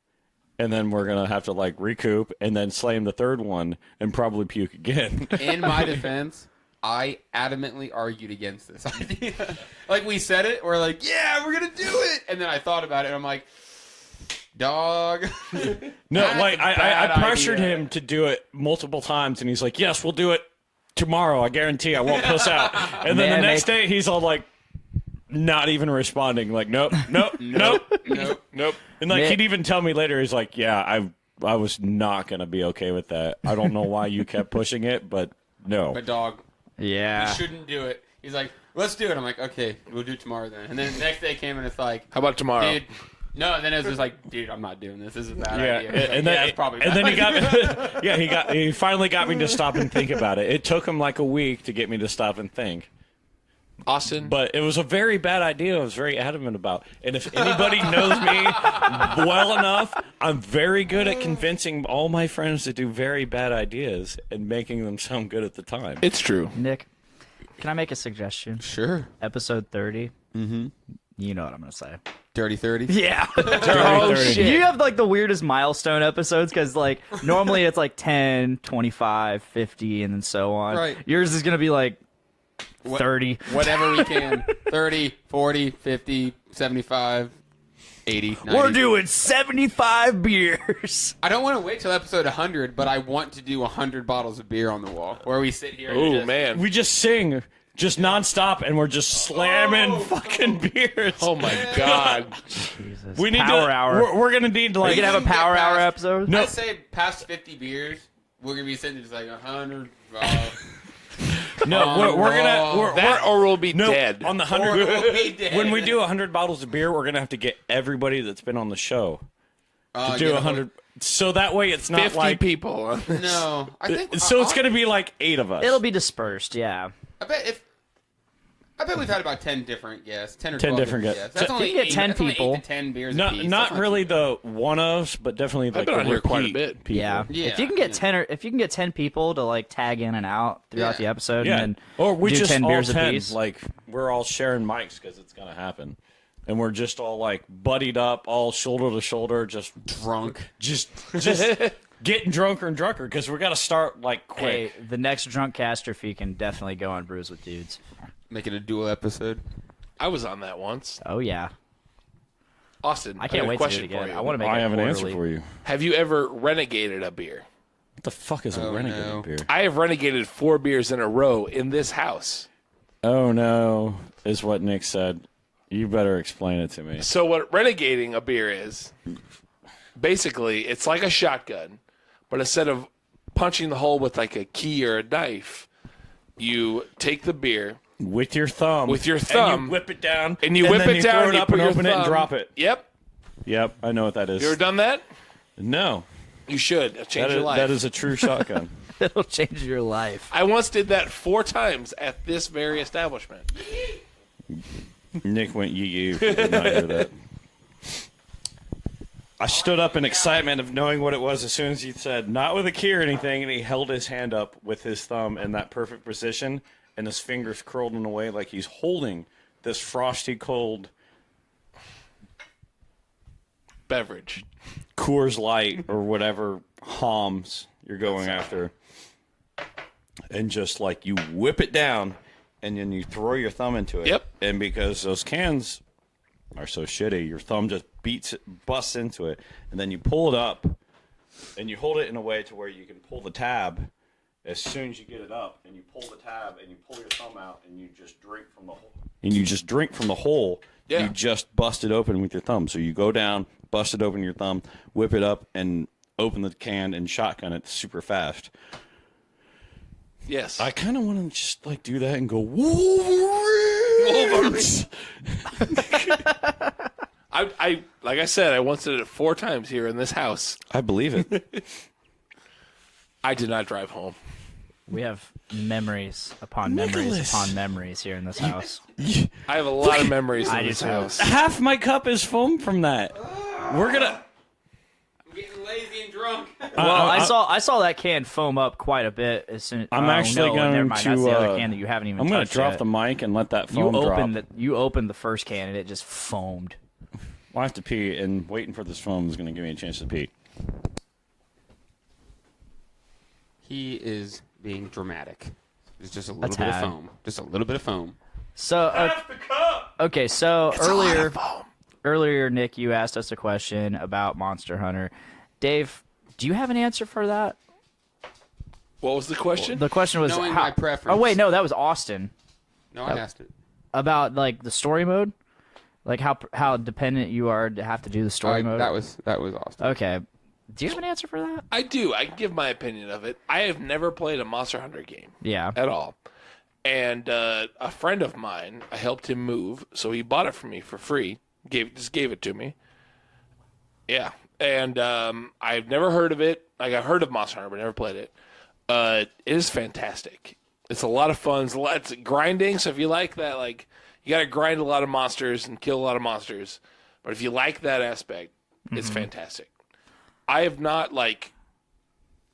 And then we're going to have to, like, recoup and then slam the third one and probably puke again. In my defense, I adamantly argued against this idea. Like, we said it, we're like, yeah, we're going to do it. And then I thought about it, and I'm like, Dog. No, like I bad pressured idea. him to do it multiple times, and he's like, "Yes, we'll do it tomorrow. I guarantee I won't puss out." And then Man, the next day, he's all like, not even responding. Like, nope, nope, nope, Nope. Nope. And like Man. he'd even tell me later, he's like, "Yeah, I was not gonna be okay with that. I don't know why you kept pushing it, but no." But dog, Yeah. you shouldn't do it. He's like, let's do it. I'm like, okay, we'll do it tomorrow then. And then the next day came and it's like, How about tomorrow? dude. No, and then it was just like, dude, I'm not doing this. This is a bad Yeah, idea. Like, and then it's probably and bad. then he got yeah he finally got me to stop and think about it. It took him like a week to get me to stop and think. Austin? But it was a very bad idea. I was very adamant about. And if anybody knows me well enough, I'm very good at convincing all my friends to do very bad ideas and making them sound good at the time. It's true. Nick, can I make a suggestion? Sure. Episode 30. Mm-hmm. You know what I'm gonna say. Dirty 30. Yeah. Oh, shit. You have like the weirdest milestone episodes because like normally it's like 10, 25, 50, and then so on. Right. Yours is gonna be like What- 30. Whatever we can. 30, 40, 50, 75, 80, 90. We're doing 75 beers. I don't want to wait till episode 100, but I want to do 100 bottles of beer on the wall where we sit here and Oh, just, man. We just sing just nonstop, and we're just slamming fucking beers. Oh, my God. Jesus. we need Power to. hour. We're gonna need to Are like. you gonna have a Get power hour past- episode? No. I'd say past 50 beers, we're going to be sitting just like 100. No, we're gonna. That or we'll be No, dead. on the Or 100. we'll be dead. When we do 100 bottles of beer, we're gonna have to get everybody that's been on the show to do get 100. So that way, it's not 50 like. people. No. I think, So it's gonna be like 8 of us. It'll be dispersed, yeah. I bet we've had about 10 different guests. 10 or 10 12 different guests. guests. That's So- only you can get 8, 10 that's only people. 8 to 10 beers not apiece. not That's really the one-ofs, but definitely like been the on here quite a repeat bit. people. Yeah. Yeah, If you can get yeah. 10 or if you can get 10 people to like tag in and out throughout Yeah. the episode Yeah, and then or we do just 10 all beers 10, apiece. like we're all sharing mics because it's gonna happen, and we're just all like buddied up, all shoulder to shoulder, just drunk. just getting drunker and drunker because we got to start like quick. Hey, the next drunk catastrophe can definitely go on Brews with Dudes. Make it a dual episode. I was on that once. Oh yeah. Austin, I can't got a wait to do question it again. for you. I want to make I it have an answer quarterly. for you. Have you ever renegaded a beer? What the fuck is a renegade no. beer? I have renegaded 4 beers in a row in this house. Oh no, is what Nick said. You better explain it to me. So what renegading a beer is, basically, it's like a shotgun, but instead of punching the hole with like a key or a knife, you take the beer With your thumb. With your And thumb. you whip it down. and you whip then it down, throw it you up put and your open it and thumb- drop it. Yep. Yep, I know what that is. You ever done that? No. You should. It'll change That your is, life. that is a true shotgun. It'll change your life. I once did that 4 times at this very establishment. Nick went yee did not hear that. I stood up in excitement of knowing what it was as soon as he said, not with a key or anything, and he held his hand up with his thumb in that perfect position, and his fingers curled in a way like he's holding this frosty cold Beverage. Coors Light or whatever Homs you're going after. And just like you whip it down, and then you throw your thumb into it. Yep. And because those cans are so shitty, your thumb just busts into it, and then you pull it up, and you hold it in a way to where you can pull the tab as soon as you get it up, and you pull the tab, and you pull your thumb out, and you just drink from the hole. And you just drink from the hole. Yeah. You just bust it open with your thumb. So you go down, bust it open with your thumb, whip it up, and open the can and shotgun it super fast. Yes. I kind of want to just like do that and go Wolverines. I like I said, I once did it 4 times here in this house. I believe it. I did not drive home. We have memories upon memories Nicholas. upon memories here in this house. I have a lot of memories I in do this too. house. Half my cup is foam from that. We're gonna. I'm getting lazy and drunk. Well, I saw that can foam up quite a bit as soon. I'm actually never going mind. to. That's the other can that you haven't even. I'm going touched to drop yet. the mic and let that You foam drop. opened the first can and it just foamed. I have to pee, and waiting for this foam is going to give me a chance to pee. He is being dramatic. There's just a little That's bit of bad. foam. Just a little bit of foam. So okay, so earlier, Nick, you asked us a question about Monster Hunter. Dave, do you have an answer for that? What was the question? The question was Knowing my preference. Oh wait, no, that was Austin. No, I asked it. About like the story mode, like how dependent you are to have to do the story mode. That was Austin. Okay. Do you have an answer for that? I do. I can give my opinion of it. I have never played a Monster Hunter game. Yeah. At all. And a friend of mine, I helped him move, so he bought it for me for free. Just gave it to me. Yeah. And I've never heard of it. Like, I've heard of Monster Hunter, but never played it. It is fantastic. It's a lot of fun. It's grinding, so if you like that, like, you got to grind a lot of monsters and kill a lot of monsters. But if you like that aspect, it's fantastic. I have not, like,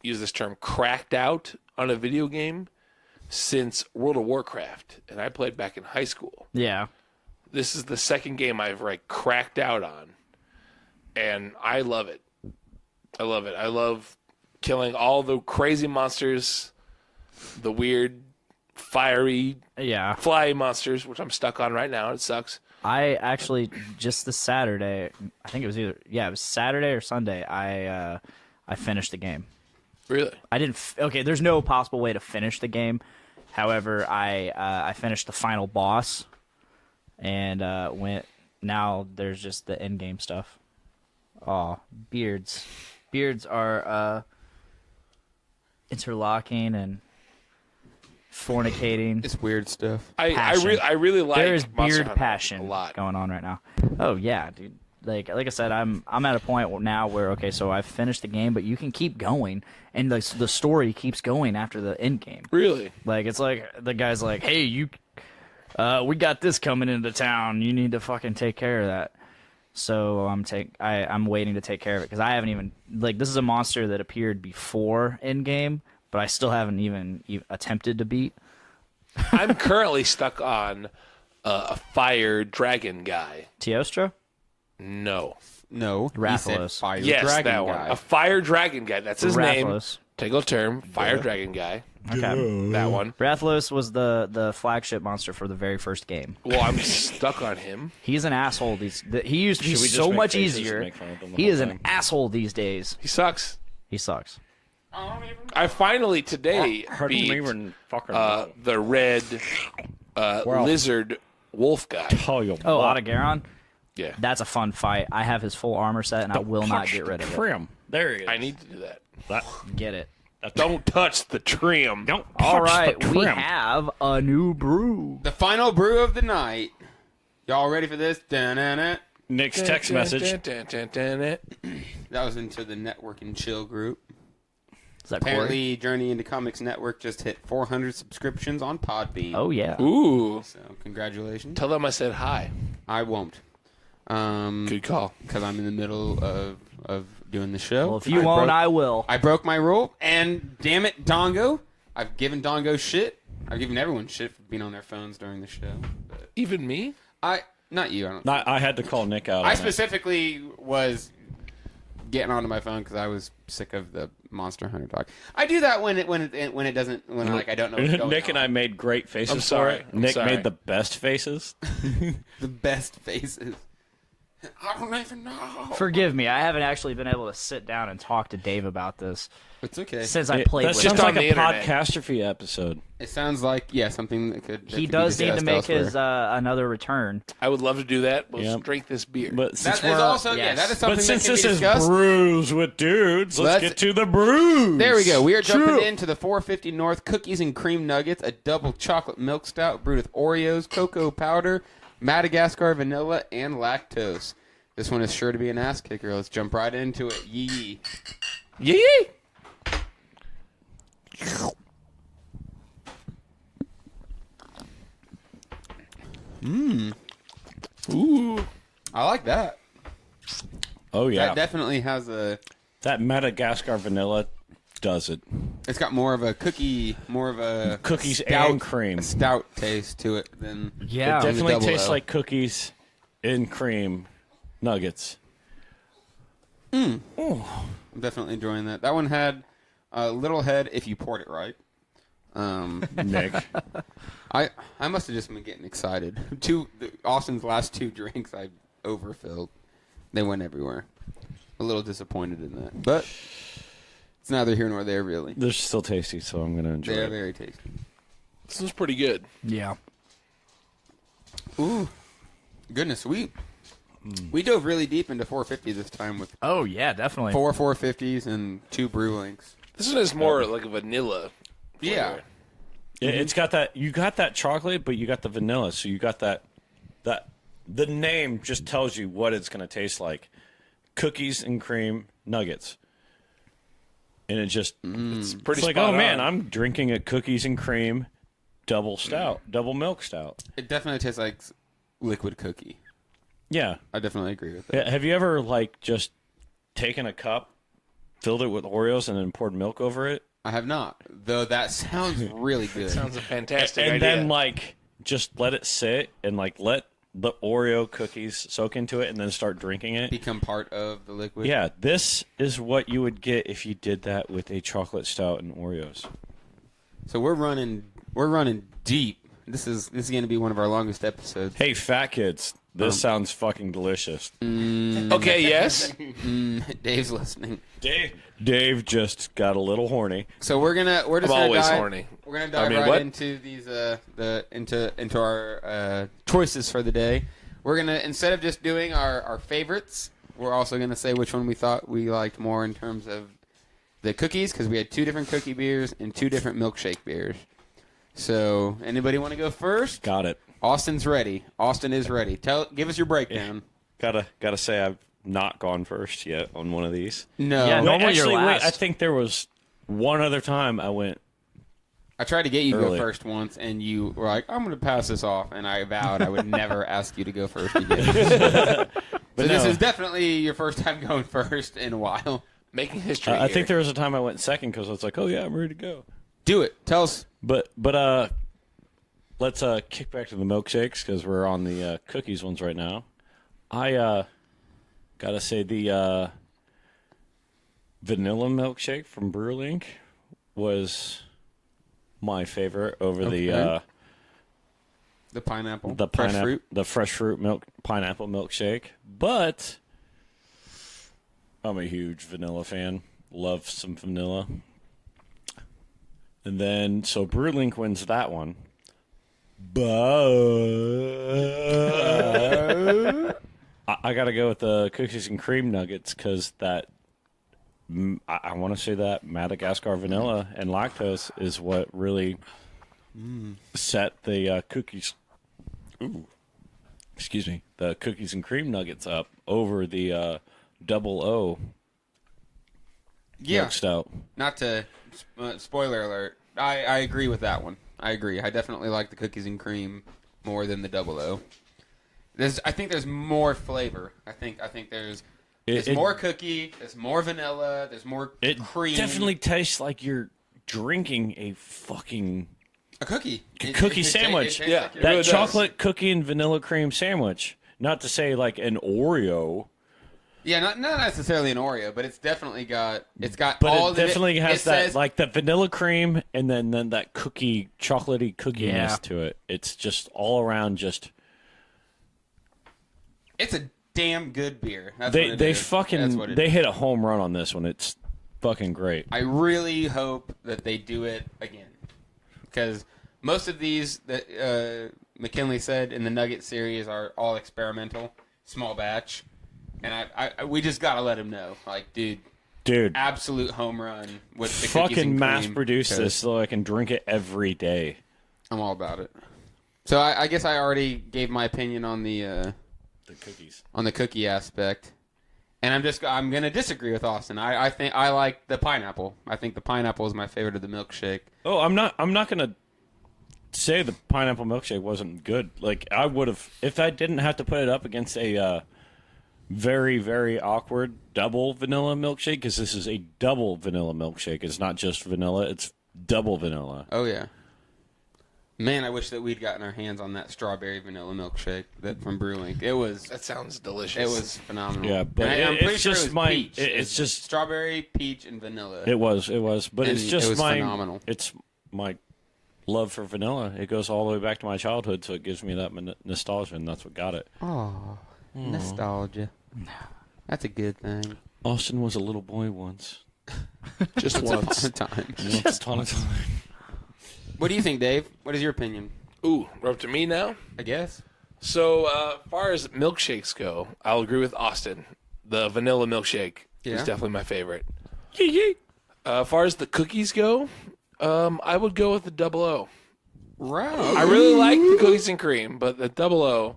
use this term, cracked out on a video game since World of Warcraft, and I played back in high school. Yeah. This is the second game I've, like, cracked out on, and I love it. I love it. I love killing all the crazy monsters, the weird, fiery, fly monsters, which I'm stuck on right now. It sucks. I actually just this Saturday, I think it was it was Saturday or Sunday. I finished the game. Really? I didn't. Okay, there's no possible way to finish the game. However, I finished the final boss, and went. Now there's just the end game stuff. Oh, beards are interlocking and fornicating. It's weird stuff. I really like There's Monster beard Hunter passion a lot. going on right now. Oh yeah, dude. Like I said, I'm at a point now where so I've finished the game, but you can keep going, and the story keeps going after the end game. Really? Like it's like the guy's like, hey, we got this coming into town. You need to fucking take care of that. So I'm waiting to take care of it because I haven't even this is a monster that appeared before end game, but I still haven't even attempted to beat. I'm currently stuck on a fire dragon guy. Teostra? No. Rathalos. Fire Yes, dragon that guy. one. A fire dragon guy. That's his name. Rathalos. Technical term, fire dragon guy. Okay. That one. Rathalos was the flagship monster for the very first game. Well, I'm stuck on him. He's an asshole. He used to be Should we just so make much faces and easier. make fun of him the He whole is an time? asshole these days. He sucks. He sucks. I finally today Hardly beat even fucking the red lizard wolf guy. tell you Oh, what. Otagaron? Yeah. That's a fun fight. I have his full armor set, and I will not get rid of it. Trim. There he is. I need to do that. Get it. Don't touch the trim. Don't All touch right, the we trim. have a new brew. The final brew of the night. Y'all ready for this? Da-na-na. Nick's text message. That was into the Network and Chill group. Is that Corey? Apparently, Journey into Comics Network just hit 400 subscriptions on Podbean. Oh, yeah. Ooh. So, congratulations. Tell them I said hi. I won't. Good call. Because I'm in the middle of doing the show. Well, if you won't, I will. I broke my rule, and damn it, Dongo. I've given Dongo shit. I've given everyone shit for being on their phones during the show. But Even me? not you. I don't. I had to call Nick out. I on it. specifically was getting onto my phone because I was sick of the Monster Hunter talk. I do that when it doesn't like I don't know what's going Nick and on. I made great faces I'm sorry. for it. I'm Nick sorry. made the best faces. The best faces. I don't even know. Forgive me. I haven't actually been able to sit down and talk to Dave about this It's okay. since I played that with sounds him. on like the a internet. podcastrophe episode. It sounds like something that could. He does need to make his another return. I would love to do that. Let's Yep. drink this beer. But since That is we're also yes. that is something but since that can this be is discussed. Brews with Dudes, let's Let's- get to the brews. There we go. We are jumping True. into the 450 North cookies and cream nuggets, a double chocolate milk stout brewed with Oreos, cocoa powder, Madagascar vanilla, and lactose. This one is sure to be an ass kicker. Let's jump right into it. Yee. Yee! Ooh. I like that. Oh yeah, That definitely has a. that Madagascar vanilla does it. It's got more of a cookie, Cookies stout, and cream. a stout taste to it than. Yeah. It Definitely double tastes L. like cookies in cream nuggets. I'm definitely enjoying that. That one had a little head if you poured it right. Nick, I must have just been getting excited. Austin's last two drinks, I overfilled. They went everywhere. A little disappointed in that, but it's neither here nor there, really. They're still tasty, so I'm going to enjoy They're it. very tasty. This was pretty good. Yeah. Ooh, goodness, we dove really deep into 450 this time with Oh yeah, definitely. 450s and 2 Brew Links. This one is more like a vanilla. Yeah. flavor. It's got that. You got that chocolate, but you got the vanilla. So you got that. The name just tells you what it's going to taste like. Cookies and cream nuggets. And it just It's pretty it's like, spot oh man, on. I'm drinking a cookies and cream double stout, double milk stout. It definitely tastes like liquid cookie. Yeah. I definitely agree with that. Have you ever like just taken a cup, filled it with Oreos, and then poured milk over it? I have not, though. That sounds really good. Sounds a fantastic And idea. then like just let it sit and like let the Oreo cookies soak into it and then start drinking it. Become part of the liquid. Yeah, this is what you would get if you did that with a chocolate stout and Oreos. So we're running deep. This is going to be one of our longest episodes. Hey, fat kids, this sounds fucking delicious. Okay, yes. Dave's listening. Dave just got a little horny. So we're just I'm gonna always dive, horny. We're gonna dive what? into these into our choices for the day. We're gonna, instead of just doing our favorites, we're also gonna say which one we thought we liked more in terms of the cookies, because we had 2 different cookie beers and 2 different milkshake beers. So anybody want to go first? Got it. Austin's ready. Austin is ready. Give us your breakdown. Gotta say I've not gone first yet on one of these. No, Yeah, normally Wait, you're actually, last. I think there was one other time I went. I tried to get you to go Early. first once, and you were like, "I'm going to pass this off," and I vowed I would never ask you to go first again. But This no. is definitely your first time going first in a while. Making history. I think here. there was a time I went second because I was like, oh yeah, I'm ready to go. Do it. Tell us. But let's kick back to the milkshakes because we're on the cookies ones right now. I gotta say the vanilla milkshake from Brew Link was my favorite over The pineapple. the fresh pineapple, fruit. the fresh fruit pineapple milkshake. But I'm a huge vanilla fan. Love some vanilla. And then, so Brew Link wins that one. But I got to go with the cookies and cream nuggets because that, I want to say that Madagascar vanilla and lactose is what really set the cookies, the cookies and cream nuggets up over the double O Yeah. milk stout. Not to spoiler alert. I agree with that one. I agree. I definitely like the cookies and cream more than the double O. I think there's more flavor. I think there's more cookie. There's more vanilla. There's more It cream. definitely tastes like you're drinking a fucking a cookie. cookie sandwich. tastes Yeah. like you're- that really does. chocolate cookie and vanilla cream sandwich. Not to say like an Oreo, Yeah, not necessarily an Oreo, but it's definitely got but all it definitely has it that says, like the vanilla cream and then that chocolatey cookiness Yeah. to it. It's just all around. Just it's a damn good beer. That's they what it they is. That's fucking what it they is. hit a home run on this one. It's fucking great. I really hope that they do it again, because most of these that McKinley said in the Nugget series are all experimental, small batch, and we just gotta let him know, like, dude, absolute home run with the cookies fucking and mass cream, produce 'cause this so I can drink it every day. I'm all about it. So I guess I already gave my opinion on the cookies. on the cookie aspect. And I'm gonna disagree with Austin. I think I like the pineapple. I think the pineapple is my favorite of the milkshake. Oh, I'm not gonna say the pineapple milkshake wasn't good. Like I would have if I didn't have to put it up against a very, very awkward double vanilla milkshake, because this is a double vanilla milkshake. It's not just vanilla; it's double vanilla. Oh yeah. Man, I wish that we'd gotten our hands on that strawberry vanilla milkshake from Brew Link. That sounds delicious. It was phenomenal. Yeah, but And I'm it's pretty sure just it was my- peach. it's just- strawberry, peach, and vanilla. It was, but And it's just it was my phenomenal. It's my love for vanilla. It goes all the way back to my childhood, so it gives me that nostalgia, and that's what got it. Nostalgia. That's a good thing. Austin was a little boy once. Just once. Time. Once upon a time. What do you think, Dave? What is your opinion? Ooh, we're up to me now? I guess. So, as far as milkshakes go, I'll agree with Austin. The vanilla milkshake is Yeah. definitely my favorite. As far as the cookies go, I would go with the Double O. Right. I really like the cookies and cream, but the Double O,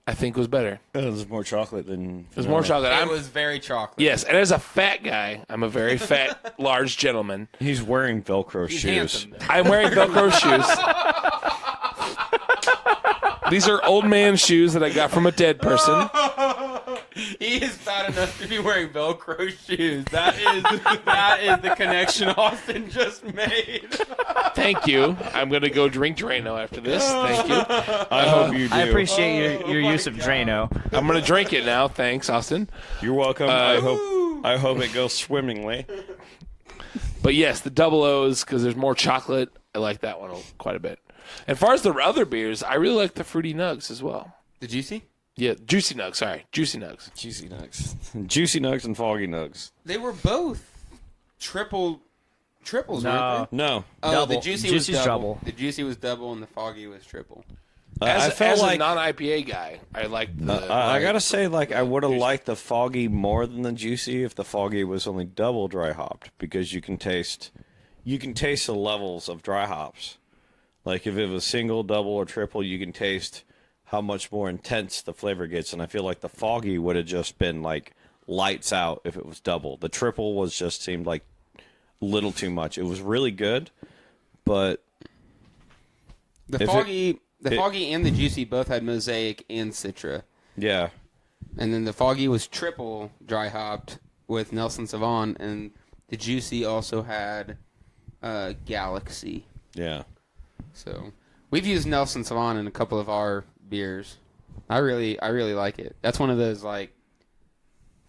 I think, was better. There's more chocolate than. There's more chocolate. It was very chocolate. Yes, and as a fat guy, I'm a very fat, large gentleman. He's wearing Velcro He's shoes. handsome, though. I'm wearing Velcro shoes. These are old man shoes that I got from a dead person. He is fat enough to be wearing Velcro shoes. That is the connection Austin just made. Thank you. I'm going to go drink Drano after this. Thank you. I hope you do. I appreciate your use of Drano. I'm going to drink it now. Thanks, Austin. You're welcome. I hope it goes swimmingly. But yes, the Double O's, because there's more chocolate. I like that one quite a bit. As far as the other beers, I really like the Fruity Nugs as well. The Juicy? Yeah, Juicy Nugs. Sorry, Juicy Nugs. Juicy Nugs. Juicy Nugs and Foggy Nugs. They were both triples, No. weren't they? No. Oh, Double. the Juicy was Juicy's double. double. The Juicy was double and the Foggy was triple. I felt as like a non-IPA guy, I like the. I gotta say, like, I would have liked the Foggy more than the Juicy if the Foggy was only double dry hopped, because you can taste the levels of dry hops. Like if it was single, double, or triple, you can taste how much more intense the flavor gets. And I feel like the Foggy would have just been like lights out if it was double. The triple was just seemed like a little too much. It was really good, but The Foggy and the Juicy both had Mosaic and Citra. yeah. And then the Foggy was triple dry hopped with Nelson Sauvin, and the Juicy also had Galaxy. Yeah. So we've used Nelson Sauvin in a couple of our beers. I really like it. That's one of those like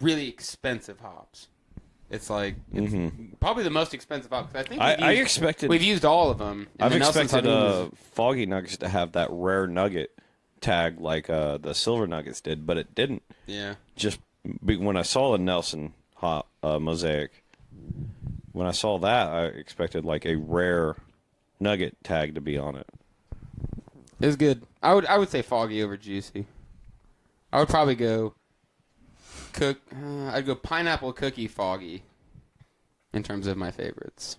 really expensive hops. It's like probably the most expensive hop. 'Cause I think we've used all of them. I've the Nelson expected Sauvin was- Foggy Nuggets to have that rare nugget tag like the Silver Nuggets did, but it didn't. yeah. Just when I saw the Nelson Mosaic, when I saw that, I expected like a rare nugget tag to be on it. It was good. I would say Foggy over Juicy. I would probably go I'd go Pineapple Cookie Foggy in terms of my favorites.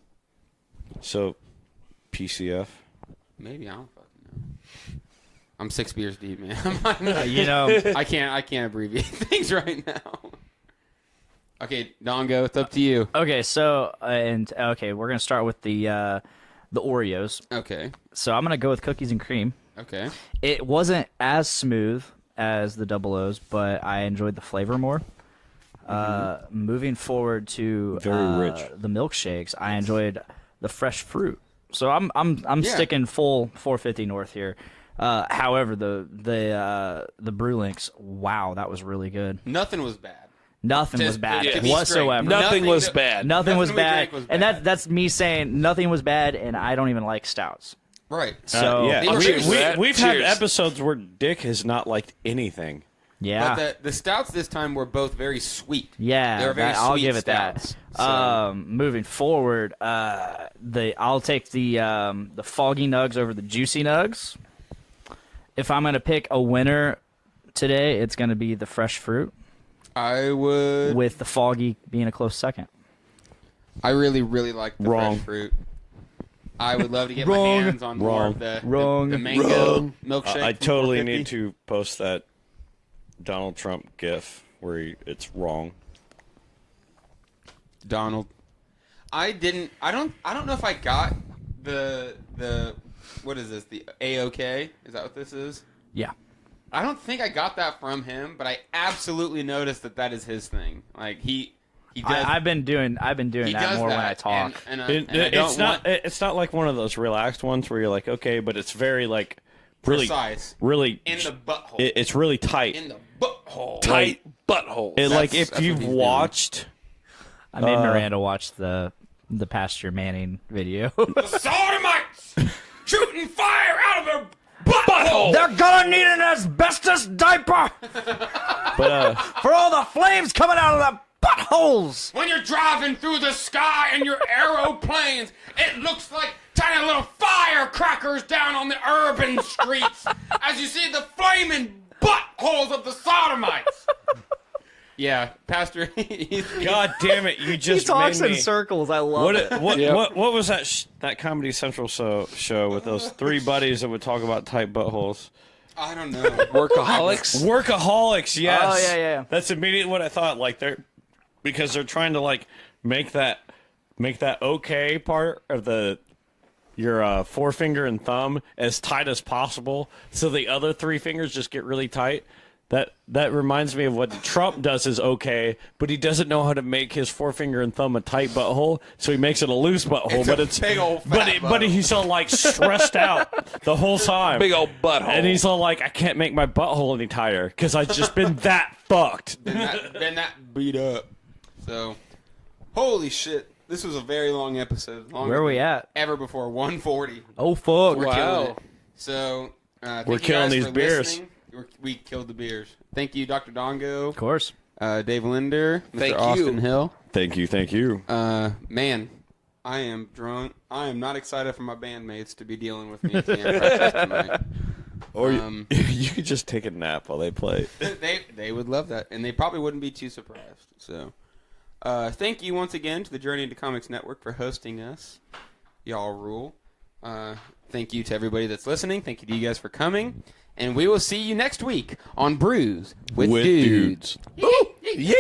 So, PCF. Maybe, I don't fucking know. I'm 6 beers deep, man. You know, I can't abbreviate things right now. Okay, Dongo, it's up to you. okay, so we're gonna start with the Oreos. Okay. So I'm gonna go with cookies and cream. Okay. It wasn't as smooth as the Double O's, but I enjoyed the flavor more. Moving forward to Very rich. the milkshakes, I enjoyed the fresh fruit. So I'm sticking full 450 North here. However, the Brew Links, wow, that was really good. Nothing was bad. Nothing was Just- bad to be whatsoever. straight, Nothing was bad. Nothing was we bad. drank was And bad. that's me saying nothing was bad, and I don't even like stouts. Right. So yeah, They were cheers for that. we've had Cheers. episodes where Dick has not liked anything. yeah. But the stouts this time were both very sweet. Yeah, They were very I'll sweet give it stouts. that. Moving forward, I'll take the Foggy Nugs over the Juicy Nugs. If I'm gonna pick a winner today, it's gonna be the fresh fruit, I would. with the Foggy being a close second. I really, really like the Wrong. fresh fruit. I would love to get my hands on more Wrong. of the Wrong. mango milkshake. I from totally 450. need to post that Donald Trump gif where it's wrong. Donald. I don't know if I got the what is this? The AOK? Is that what this is? Yeah. I don't think I got that from him, but I absolutely noticed that is his thing. Like he does. I've been doing he that does more that, when I talk. And I It's don't not. want It's not like one of those relaxed ones where you're like, okay, but it's very like really, precise really in the butthole. It's really tight. In the butthole. Tight buttholes. Like that's if what you've he's doing. watched, I made Miranda watch the Pastor Manning video. The sodomites shooting fire out of their butt. butthole. They're gonna need an asbestos diaper But for all the flames coming out of the buttholes. When you're driving through the sky in your aeroplanes, it looks like tiny little firecrackers down on the urban streets as you see the flaming buttholes of the sodomites. Yeah, Pastor. God damn it! You He just talks made in me. circles. I love it. What was that that Comedy Central show with those three buddies that would talk about tight buttholes? I don't know. Workaholics. Workaholics, yes. Oh, yeah. That's immediately what I thought. Like because they're trying to like make that okay part of your forefinger and thumb as tight as possible, so the other three fingers just get really tight. That reminds me of what Trump does is okay, but he doesn't know how to make his forefinger and thumb a tight butthole, so he makes it a loose butthole. But it's big old fat but he's all like stressed out the whole time. Big old butthole. And he's all like, I can't make my butthole any tighter because I've just been that fucked. Been that beat up. So, holy shit. This was a very long episode. Where are we at? Ever before 140. Oh fuck! We're Wow. killing it. So, thank We're you killing guys these for beers. listening. We killed the beers. Thank you, Dr. Dongo, Of course. Dave Linder, Mr. Thank you. Austin Hill. Thank you. Man, I am drunk. I am not excited for my bandmates to be dealing with me at the end tonight. Or you could just take a nap while they play. They would love that, and they probably wouldn't be too surprised. So, thank you once again to the Journey into Comics Network for hosting us. Y'all rule. Thank you to everybody that's listening. Thank you to you guys for coming. And we will see you next week on Brews with Dudes. Yeah.